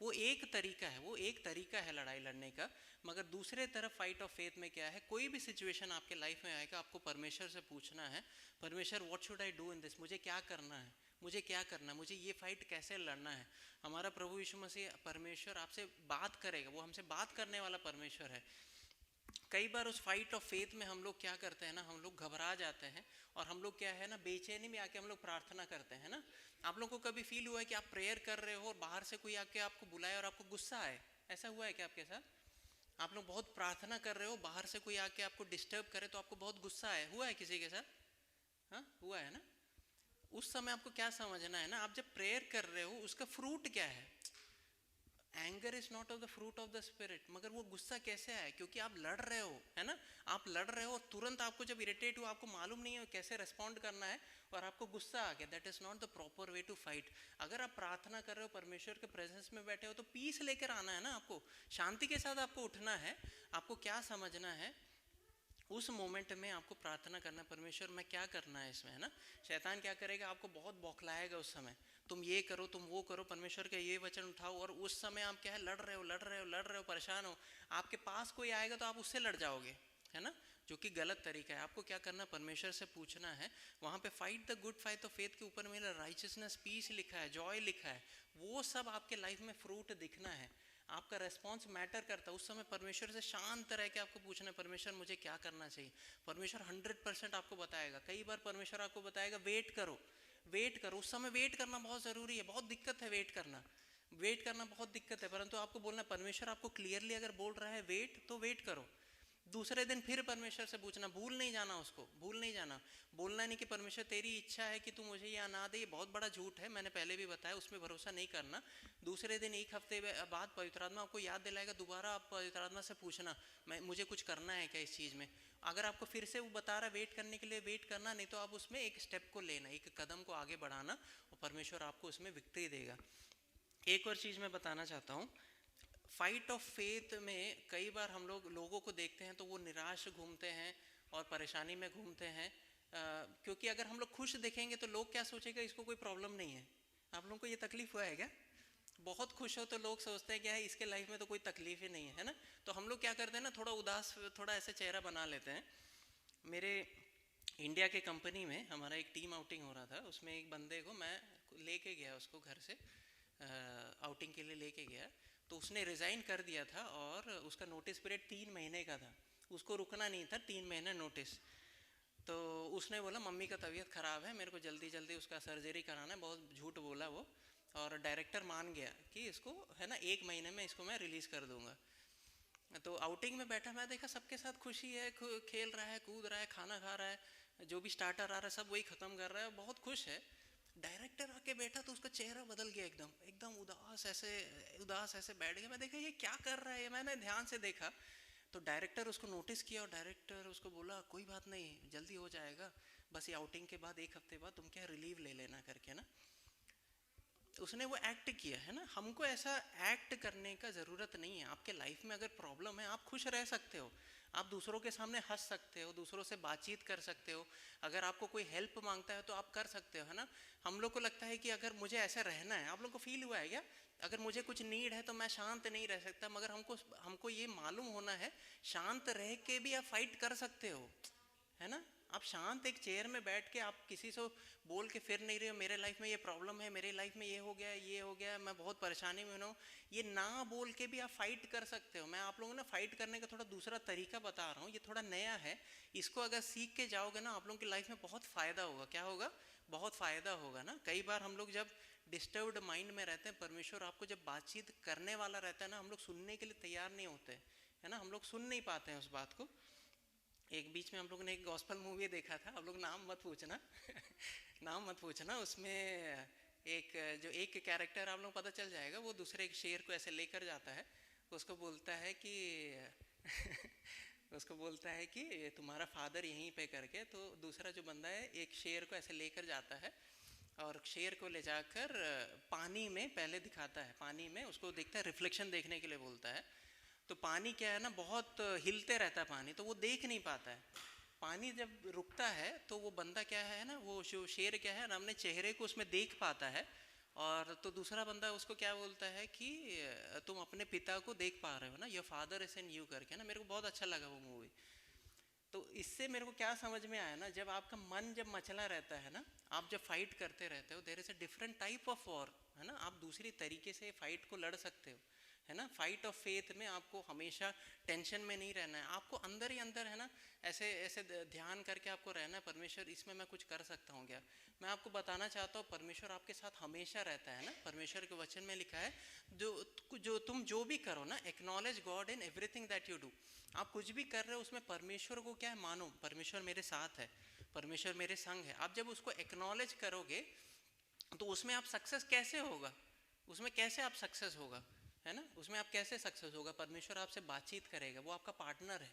वो एक तरीका है, वो एक तरीका है लड़ाई लड़ने का। मगर दूसरे तरफ फाइट ऑफ फेथ में क्या है, कोई भी सिचुएशन आपके लाइफ में आएगा आपको परमेश्वर से पूछना है, परमेश्वर what should I do in this, मुझे क्या करना है, मुझे क्या करना है, मुझे ये फाइट कैसे लड़ना है। हमारा प्रभु यीशु मसीह परमेश्वर आपसे बात करेगा, वो हमसे बात करने वाला परमेश्वर है। कई बार उस फाइट ऑफ फेथ में हम लोग क्या करते हैं ना, हम लोग घबरा जाते हैं और हम लोग क्या है ना बेचैनी में आके हम लोग प्रार्थना करते हैं ना। आप लोगों को कभी फील हुआ है कि आप प्रेयर कर रहे हो और बाहर से कोई आके आपको बुलाए और आपको गुस्सा आए, ऐसा हुआ है क्या आपके साथ? आप लोग बहुत प्रार्थना कर रहे हो, बाहर से कोई आके आपको डिस्टर्ब करे तो आपको बहुत गुस्सा आए, हुआ है किसी के साथ? हाँ हुआ है ना। उस समय आपको क्या समझना है ना, आप जब प्रेयर कर रहे हो उसका फ्रूट क्या है। Anger is not of the fruit of the spirit, मगर वो गुस्सा कैसे आया, क्योंकि आप लड़ रहे हो, है ना, आप लड़ रहे हो, तुरंत आपको जब इरिटेट हुआ, आपको मालूम नहीं है कैसे रेस्पॉन्ड करना है और आपको गुस्सा आ गया, that is not the proper way to fight. अगर आप प्रार्थना कर रहे हो, परमेश्वर के प्रेजेंस में बैठे हो, तो पीस लेकर आना है ना, आपको शांति के साथ आपको उठना है। आपको क्या समझना है, उस मोमेंट में आपको प्रार्थना करना, परमेश्वर मैं क्या करना है इसमें, है ना। शैतान क्या करेगा, आपको बहुत बौखलाएगा उस समय, तुम ये करो, तुम वो करो, परमेश्वर के ये वचन उठाओ, और उस समय आप क्या है, लड़ रहे हो, परेशान हो, आपके पास कोई आएगा तो आप उससे लड़ जाओगे, है ना, जो कि गलत तरीका है। आपको क्या करना, परमेश्वर से पूछना है। वहाँ पे fight the good fight of faith के ऊपर मेरा राइचियसनेस, पीस लिखा है, जॉय लिखा है, वो सब आपके लाइफ में फ्रूट दिखना है। आपका रेस्पॉन्स मैटर करता है। उस समय परमेश्वर से शांत रह के आपको पूछना है, परमेश्वर मुझे क्या करना चाहिए। परमेश्वर 100% आपको बताएगा। कई बार परमेश्वर आपको बताएगा वेट करो, वेट करो। उस समय वेट करना बहुत ज़रूरी है। बहुत दिक्कत है वेट करना, वेट करना बहुत दिक्कत है, परंतु आपको बोलना, परमेश्वर आपको क्लियरली अगर बोल रहा है वेट, तो वेट करो। दूसरे दिन फिर परमेश्वर से पूछना, भूल नहीं जाना उसको, भूल नहीं जाना। बोलना नहीं कि परमेश्वर तेरी इच्छा है कि तू मुझे ये ना दे, ये बहुत बड़ा झूठ है, मैंने पहले भी बताया, उसमें भरोसा नहीं करना। दूसरे दिन, एक हफ्ते बाद पवित्र आत्मा आपको याद दिलाएगा, दोबारा आप पवित्र आत्मा से पूछना, मैं मुझे कुछ करना है क्या इस चीज़ में। अगर आपको फिर से वो बता रहा है वेट करने के लिए, वेट करना, नहीं तो आप उसमें एक स्टेप को लेना, एक कदम को आगे बढ़ाना, और परमेश्वर आपको उसमें विक्ट्री देगा। एक और चीज़ मैं बताना चाहता हूँ, फाइट ऑफ फेथ में कई बार हम लोगों को देखते हैं तो वो निराश घूमते हैं और परेशानी में घूमते हैं, क्योंकि अगर हम लोग खुश दिखेंगे तो लोग क्या सोचेगा, इसको कोई प्रॉब्लम नहीं है। आप लोगों को ये तकलीफ हुआ है क्या? बहुत खुश हो तो लोग सोचते हैं क्या है, इसके लाइफ में तो कोई तकलीफ ही नहीं है ना। तो हम लोग क्या करते हैं ना, थोड़ा उदास, थोड़ा ऐसे चेहरा बना लेते हैं। मेरे इंडिया के कंपनी में हमारा एक टीम आउटिंग हो रहा था, उसमें एक बंदे को मैं लेके गया, उसको घर से आउटिंग के लिए लेके गया, तो उसने रिज़ाइन कर दिया था और उसका नोटिस पीरियड 3 महीने का था, उसको रुकना नहीं था, 3 महीने नोटिस। तो उसने बोला मम्मी का तबीयत ख़राब है, मेरे को जल्दी जल्दी उसका सर्जरी कराना है, बहुत झूठ बोला वो, और डायरेक्टर मान गया कि इसको, है ना, 1 महीने में इसको मैं रिलीज़ कर दूंगा। तो आउटिंग में बैठा, मैं देखा सबके साथ खुशी है, खेल रहा है, कूद रहा है, खाना खा रहा है, जो भी स्टार्टर आ रहा है सब वही ख़त्म कर रहा है, बहुत खुश है। डायरेक्टर आके बैठा तो उसका चेहरा बदल गया, एकदम एकदम उदास ऐसे बैठ गया। मैं देखा ये क्या कर रहा है, मैंने ध्यान से देखा तो डायरेक्टर उसको नोटिस किया, और डायरेक्टर उसको बोला कोई बात नहीं, जल्दी हो जाएगा, बस ये आउटिंग के बाद 1 हफ्ते बाद तुम क्या रिलीव ले लेना करके ना। उसने वो एक्ट किया, है ना। हमको ऐसा एक्ट करने का ज़रूरत नहीं है। आपके लाइफ में अगर प्रॉब्लम है, आप खुश रह सकते हो, आप दूसरों के सामने हंस सकते हो, दूसरों से बातचीत कर सकते हो, अगर आपको कोई हेल्प मांगता है तो आप कर सकते हो, है ना। हम लोग को लगता है कि अगर मुझे ऐसे रहना है, आप लोग को फील हुआ है क्या, अगर मुझे कुछ नीड है तो मैं शांत नहीं रह सकता, मगर हमको ये मालूम होना है, शांत रह के भी आप फाइट कर सकते हो, है ना। आप शांत एक चेयर में बैठ के आप किसी से बोल के फिर नहीं रहे हो, मेरे लाइफ में ये प्रॉब्लम है, मेरे लाइफ में ये हो गया, मैं बहुत परेशानी में हूँ, ये ना बोल के भी आप फाइट कर सकते हो। मैं आप लोगों ने फाइट करने का थोड़ा दूसरा तरीका बता रहा हूँ, ये थोड़ा नया है, इसको अगर सीख के जाओगे ना, आप लोगों की लाइफ में बहुत फ़ायदा होगा। क्या होगा? बहुत फ़ायदा होगा ना। कई बार हम लोग जब डिस्टर्ब्ड माइंड में रहते हैं, परमेश्वर आपको जब बातचीत करने वाला रहता है ना, हम लोग सुनने के लिए तैयार नहीं होते, है ना, हम लोग सुन नहीं पाते हैं उस बात को। एक बीच में हम लोगों ने एक गॉस्पेल मूवी देखा था, आप लोग नाम मत पूछना नाम मत पूछना। उसमें एक कैरेक्टर, आप लोग पता चल जाएगा, वो दूसरे एक शेर को ऐसे लेकर जाता है, उसको बोलता है कि उसको बोलता है कि तुम्हारा फादर यहीं पे करके। तो दूसरा जो बंदा है एक शेर को ऐसे लेकर जाता है और शेर को ले जाकर पानी में पहले दिखाता है, पानी में उसको देखता है, रिफ्लेक्शन देखने के लिए बोलता है। तो पानी क्या है ना, बहुत हिलते रहता है पानी, तो वो देख नहीं पाता है। पानी जब रुकता है तो वो बंदा क्या है ना, वो शेर क्या है ना, अपने चेहरे को उसमें देख पाता है। और तो दूसरा बंदा उसको क्या बोलता है कि तुम अपने पिता को देख पा रहे हो ना, your father is in you करके ना। मेरे को बहुत अच्छा लगा वो मूवी। तो इससे मेरे को क्या समझ में आया ना, जब आपका मन जब मचला रहता है ना, आप जब फाइट करते रहते हो, there is a different type of war, है ना। आप दूसरी तरीके से फाइट को लड़ सकते हो, है ना। फाइट ऑफ फेथ में आपको हमेशा टेंशन में नहीं रहना है, आपको अंदर ही अंदर, है ना, ऐसे ऐसे ध्यान करके आपको रहना है, परमेश्वर इसमें मैं कुछ कर सकता हूँ क्या। मैं आपको बताना चाहता हूँ, परमेश्वर आपके साथ हमेशा रहता है ना। परमेश्वर के वचन में लिखा है, जो तुम जो भी करो ना, acknowledge God in everything that you do. आप कुछ भी कर रहे हो उसमें परमेश्वर को क्या है, मानो परमेश्वर मेरे साथ है, परमेश्वर मेरे संग है। आप जब उसको एक्नॉलेज करोगे तो उसमें आप सक्सेस कैसे होगा, उसमें कैसे आप सक्सेस होगा, है ना। उसमें आप कैसे सक्सेस होगा, परमेश्वर आपसे बातचीत करेगा, वो आपका पार्टनर है,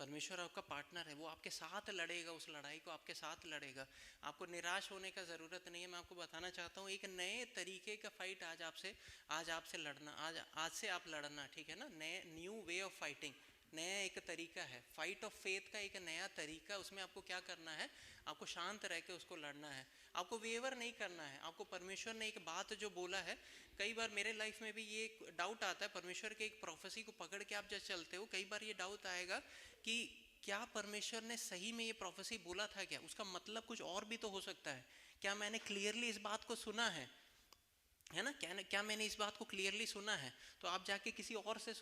परमेश्वर आपका पार्टनर है, वो आपके साथ लड़ेगा, उस लड़ाई को आपके साथ लड़ेगा। आपको निराश होने का ज़रूरत नहीं है। मैं आपको बताना चाहता हूँ, एक नए तरीके का फाइट आज आपसे लड़ना, आज से आप लड़ना, ठीक है ना। न्यू वे ऑफ फाइटिंग, नया एक तरीका है, फाइट ऑफ फेथ का एक नया तरीका। उसमें आपको क्या करना है, आपको शांत रह के उसको लड़ना है, आपको वेवर नहीं करना है। आपको परमेश्वर ने एक बात जो बोला है, कई बार मेरे लाइफ में भी ये डाउट आता है, परमेश्वर के एक प्रोफेसी को पकड़ के आप जब चलते हो, कई बार ये डाउट आएगा कि क्या परमेश्वर ने सही में ये प्रोफेसी बोला था, क्या उसका मतलब कुछ और भी तो हो सकता है, क्या मैंने क्लियरली इस बात को सुना है ना, क्या मैंने इस बात को क्लियरली सुना है। तो आप जाके किसी और से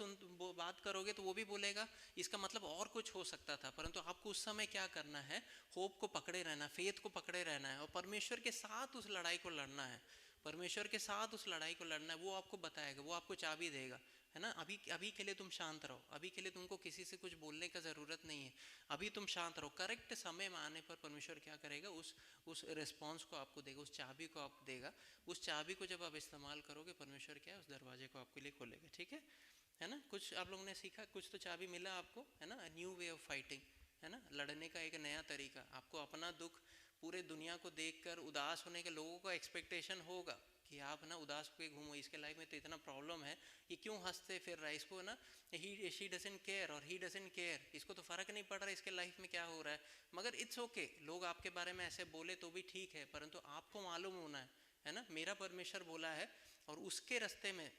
बात करोगे तो वो भी बोलेगा इसका मतलब और कुछ हो सकता था। परंतु आपको उस समय क्या करना है, होप को पकड़े रहना, फेथ को पकड़े रहना है, और परमेश्वर के साथ उस लड़ाई को लड़ना है, परमेश्वर के साथ उस लड़ाई को लड़ना है। वो आपको बताएगा, वो आपको चाबी देगा, है ना। अभी के लिए तुम शांत रहो, अभी के लिए तुमको किसी से कुछ बोलने का ज़रूरत नहीं है, अभी तुम शांत रहो। करेक्ट समय में आने पर परमेश्वर क्या करेगा, उस रिस्पॉन्स को आपको देगा, उस चाबी को आपको देगा। उस चाबी को जब आप इस्तेमाल करोगे, परमेश्वर क्या है, उस दरवाजे को आपके लिए खोलेगा। ठीक है ना। कुछ आप लोगों ने सीखा, कुछ तो चाबी मिला आपको, है ना। न्यू वे ऑफ फाइटिंग, है ना, लड़ने का एक नया तरीका। आपको अपना दुख पूरे दुनिया को देखकर उदास होने के लोगों का एक्सपेक्टेशन होगा कि आप ना उदास होकर घूमो, इसके लाइफ में तो इतना प्रॉब्लम है, ये क्यों हंसते फिर रहा है, इसको ना शी डजंट केयर और ही डजंट केयर, इसको तो फर्क नहीं पड़ रहा इसके लाइफ में क्या हो रहा है। मगर इट्स ओके, लोग आपके बारे में ऐसे बोले तो भी ठीक है, परंतु आपको मालूम होना है ना, मेरा परमेश्वर बोला है और उसके रास्ते में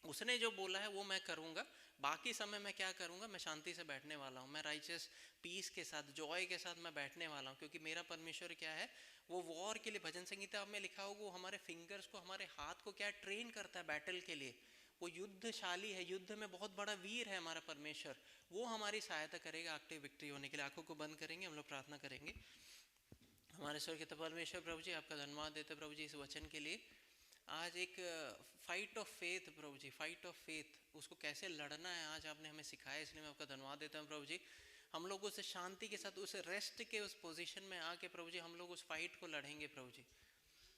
उसने जो बोला है वो मैं करूँगा। बाकी समय मैं क्या करूँगा, मैं शांति से बैठने वाला हूँ, मैं राइचस पीस के साथ, जॉय के साथ मैं बैठने वाला हूँ, क्योंकि मेरा परमेश्वर क्या है, वो वॉर के लिए, भजन संगीता में लिखा होगा, वो हमारे फिंगर्स को, हमारे हाथ को क्या ट्रेन करता है बैटल के लिए। वो युद्धशाली है, युद्ध में बहुत बड़ा वीर है हमारा परमेश्वर, वो हमारी सहायता करेगा एक्टिव विक्ट्री होने के लिए। आंखों को बंद करेंगे, हम लोग प्रार्थना करेंगे। हमारे स्वर्गीय परमेश्वर प्रभु जी, आपका धन्यवाद देते प्रभु जी इस वचन के लिए। आज एक फाइट ऑफ फेथ प्रभु जी, फाइट ऑफ फेथ, उसको कैसे लड़ना है आज आपने हमें सिखाया, इसलिए मैं आपका धन्यवाद देता हूँ प्रभु जी। हम लोग उस शांति के साथ, उस रेस्ट के उस पोजीशन में आके प्रभु जी, हम लोग उस फाइट को लड़ेंगे प्रभु जी।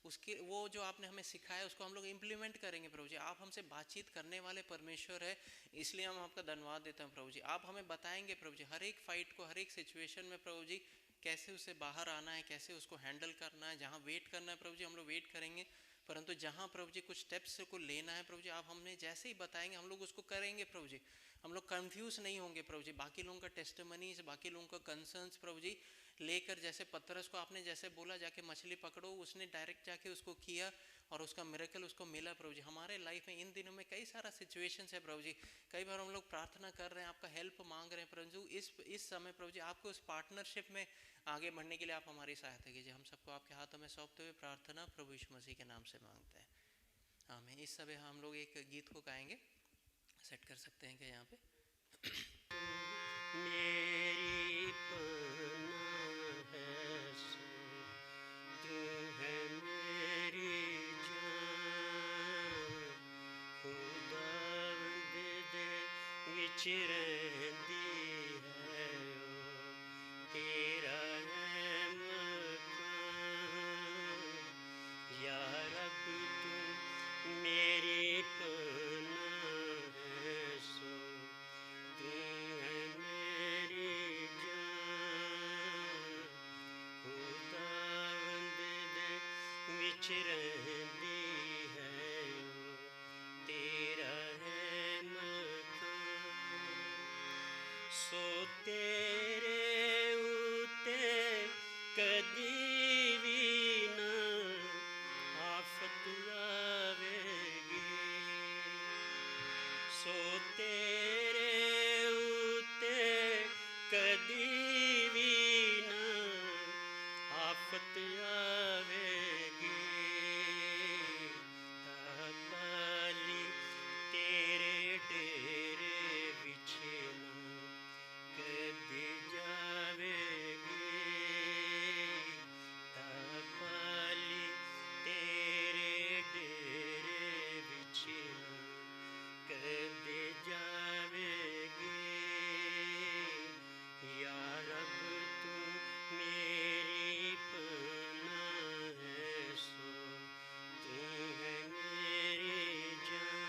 उसके वो जो आपने हमें सिखाया उसको हम लोग इम्प्लीमेंट करेंगे प्रभु जी। आप हमसे बातचीत करने वाले परमेश्वर है, इसलिए हम आपका धन्यवाद देते हैं प्रभु जी। आप हमें बताएंगे प्रभु जी हर एक फाइट को, हर एक सिचुएशन में प्रभु जी कैसे उससे बाहर आना है, कैसे उसको हैंडल करना है। जहाँ वेट करना है प्रभु जी हम लोग वेट करेंगे, परंतु जहाँ प्रभु जी कुछ स्टेप्स को लेना है प्रभु जी, आप हमें जैसे ही बताएंगे हम लोग उसको करेंगे प्रभु जी। हम लोग कंफ्यूज नहीं होंगे प्रभु जी, बाकी लोगों का टेस्टिमनीज, बाकी लोगों का कंसर्न्स प्रभु जी लेकर, जैसे पतरस को आपने जैसे बोला जाके मछली पकड़ो, उसने डायरेक्ट जाके उसको किया और उसका मिरेकल उसको मिला प्रभु जी। हमारे लाइफ में इन दिनों में कई सारा सिचुएशंस है प्रभु जी, कई बार हम लोग प्रार्थना कर रहे हैं, आपका हेल्प मांग रहे हैं प्रभु जी। इस समय प्रभु जी आपको उस पार्टनरशिप में आगे बढ़ने के लिए आप हमारी सहायता कीजिए। हम सबको आपके हाथों में सौंपते हुए प्रार्थना प्रभु यीशु मसीह के नाम से मांगते हैं, आमीन। इस समय हम लोग एक गीत को गाएंगे, सेट कर सकते हैं क्या यहाँ पे। मेरी पनाह है सो, तू है मेरी जान, खुदावंद दे विच रहिंदी है ओ, तेरा है मकान, या रब तू मेरी पनाह है सो, तू है मेरी जान, खुदावंद दे विच रहिंदी है ओ, तेरा है मकान। सो तेरे उते कदी भी ना आफत आवेगी, सो तेरे उते कदी भी ना आफत आवेगी, तापाली तेरे डेरे विछे ना कदी जावेगी, तापाली तेरे डेरे विछे ना कदी जावेगी, या रब तू मेरी पनाह है सो, तू है मेरी जान।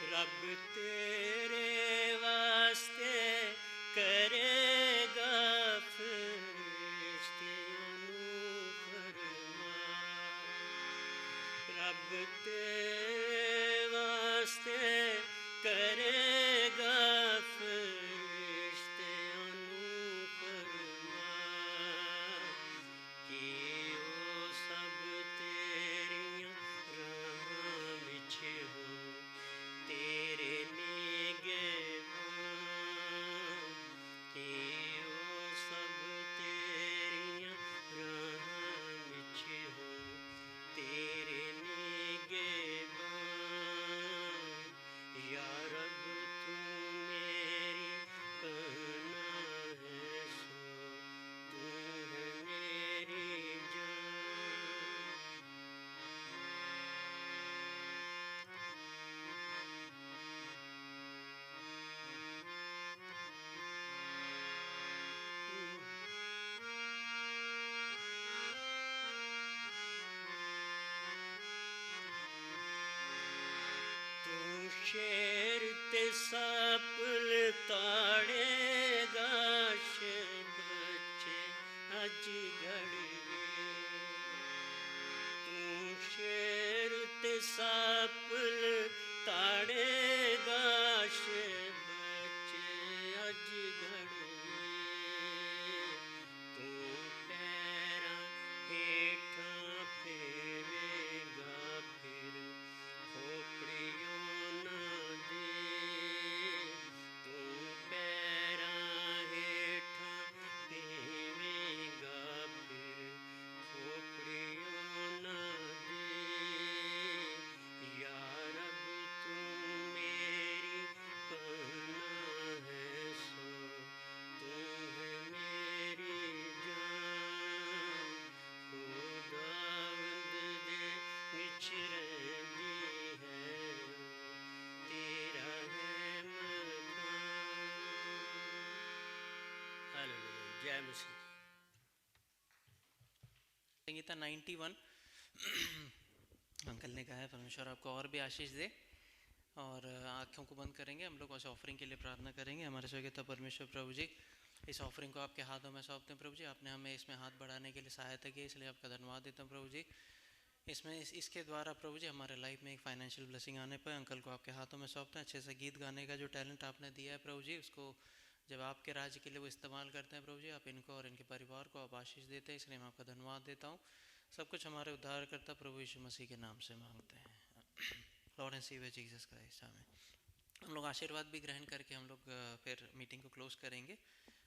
रब तेरे वास्ते करेगा फरियाद, रब ते वास्ते करेगा फरिश्तियां नू फरमा कि ओ सब तेरियां राहां विच हो तेरे निगहबान कि ओ सब तेरियां राहां विच हो तेरे निगहबान या रब तू मेरी पनाह है सो तू है मेरी जान तू शेर ते सापल ताड़ेगा बच्चे अज घड़वे तू शेर ते सापल ताड़ेगा बच्चे अज घड़वे तू पैरां हेठां फेवेगा फिर खोपड़ियों ना दे तू पैरां हेठां फेवेगा फिर खोपड़ियों ना दे या रब तू मेरी पनाह है सो तू है मेरी जान खुदावंद दे विच रहिंदी है तेरा है मकान हालेलुया जय मसीह संगीता 91 अंकल ने कहा है परमेश्वर आपको और भी आशीष दे और आँखों को बंद करेंगे हम लोग उस ऑफरिंग के लिए प्रार्थना करेंगे हमारे स्वर्गीय परमेश्वर प्रभु जी इस ऑफरिंग को आपके हाथों में सौंपते हैं प्रभु जी आपने हमें इसमें हाथ बढ़ाने के लिए सहायता की इसलिए आपका धन्यवाद देता हूँ प्रभु जी इसमें इसके द्वारा प्रभु जी हमारे लाइफ में एक फाइनेंशियल ब्लेसिंग आने पर अंकल को आपके हाथों में सौंपते हैं अच्छे से गीत गाने का जो टैलेंट आपने दिया है प्रभु जी उसको जब आपके राज्य के लिए वो इस्तेमाल करते हैं प्रभु जी आप इनको और इनके परिवार को आप आशीष देते हैं इसलिए मैं आपका धन्यवाद देता हूँ सब कुछ हमारे उद्धारकर्ता प्रभु यीशु मसीह के नाम से मांगते हैं Lord and saviour Jesus Christ amen हम लोग आशीर्वाद भी ग्रहण करके हम लोग फिर मीटिंग को क्लोज करेंगे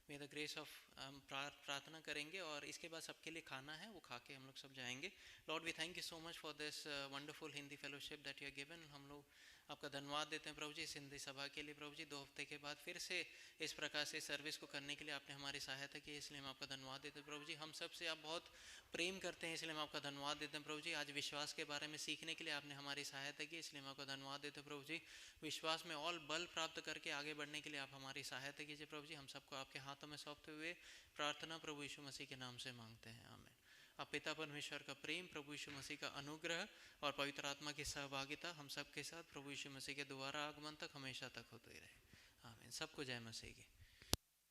मे द ग्रेस ऑफ हम प्रार्थना करेंगे और इसके बाद सबके लिए खाना है वो खा के हम लोग सब जाएंगे Lord we thank you so much for this wonderful Hindi fellowship that you are given हम लोग आपका धन्यवाद देते हैं प्रभु जी इस हिंदी सभा के लिए प्रभु जी 2 हफ्ते के बाद फिर से इस प्रकार से सर्विस को करने के लिए आपने हमारी सहायता की इसलिए हम आपका धन्यवाद देते हैं प्रभु जी हम सब से आप बहुत प्रेम करते हैं इसलिए हम आपका धन्यवाद देते हैं प्रभु जी आज विश्वास के बारे में सीखने के लिए आपने हमारी सहायता की इसलिए हम आपका धन्यवाद देते हैं प्रभु जी विश्वास में और बल प्राप्त करके आगे बढ़ने के लिए आप हमारी सहायता कीजिए प्रभु जी हम सबको आपके हाथों में सौंपते हुए प्रार्थना प्रभु यीशु मसीह के नाम से मांगते हैं आमीन अब पिता परमेश्वर का प्रेम प्रभु यीशु मसीह का अनुग्रह और पवित्र आत्मा की सहभागिता हम सब के साथ प्रभु यीशु मसीह के दोबारा आगमन तक हमेशा तक होते ही रहे आमीन सबको जय मसीह की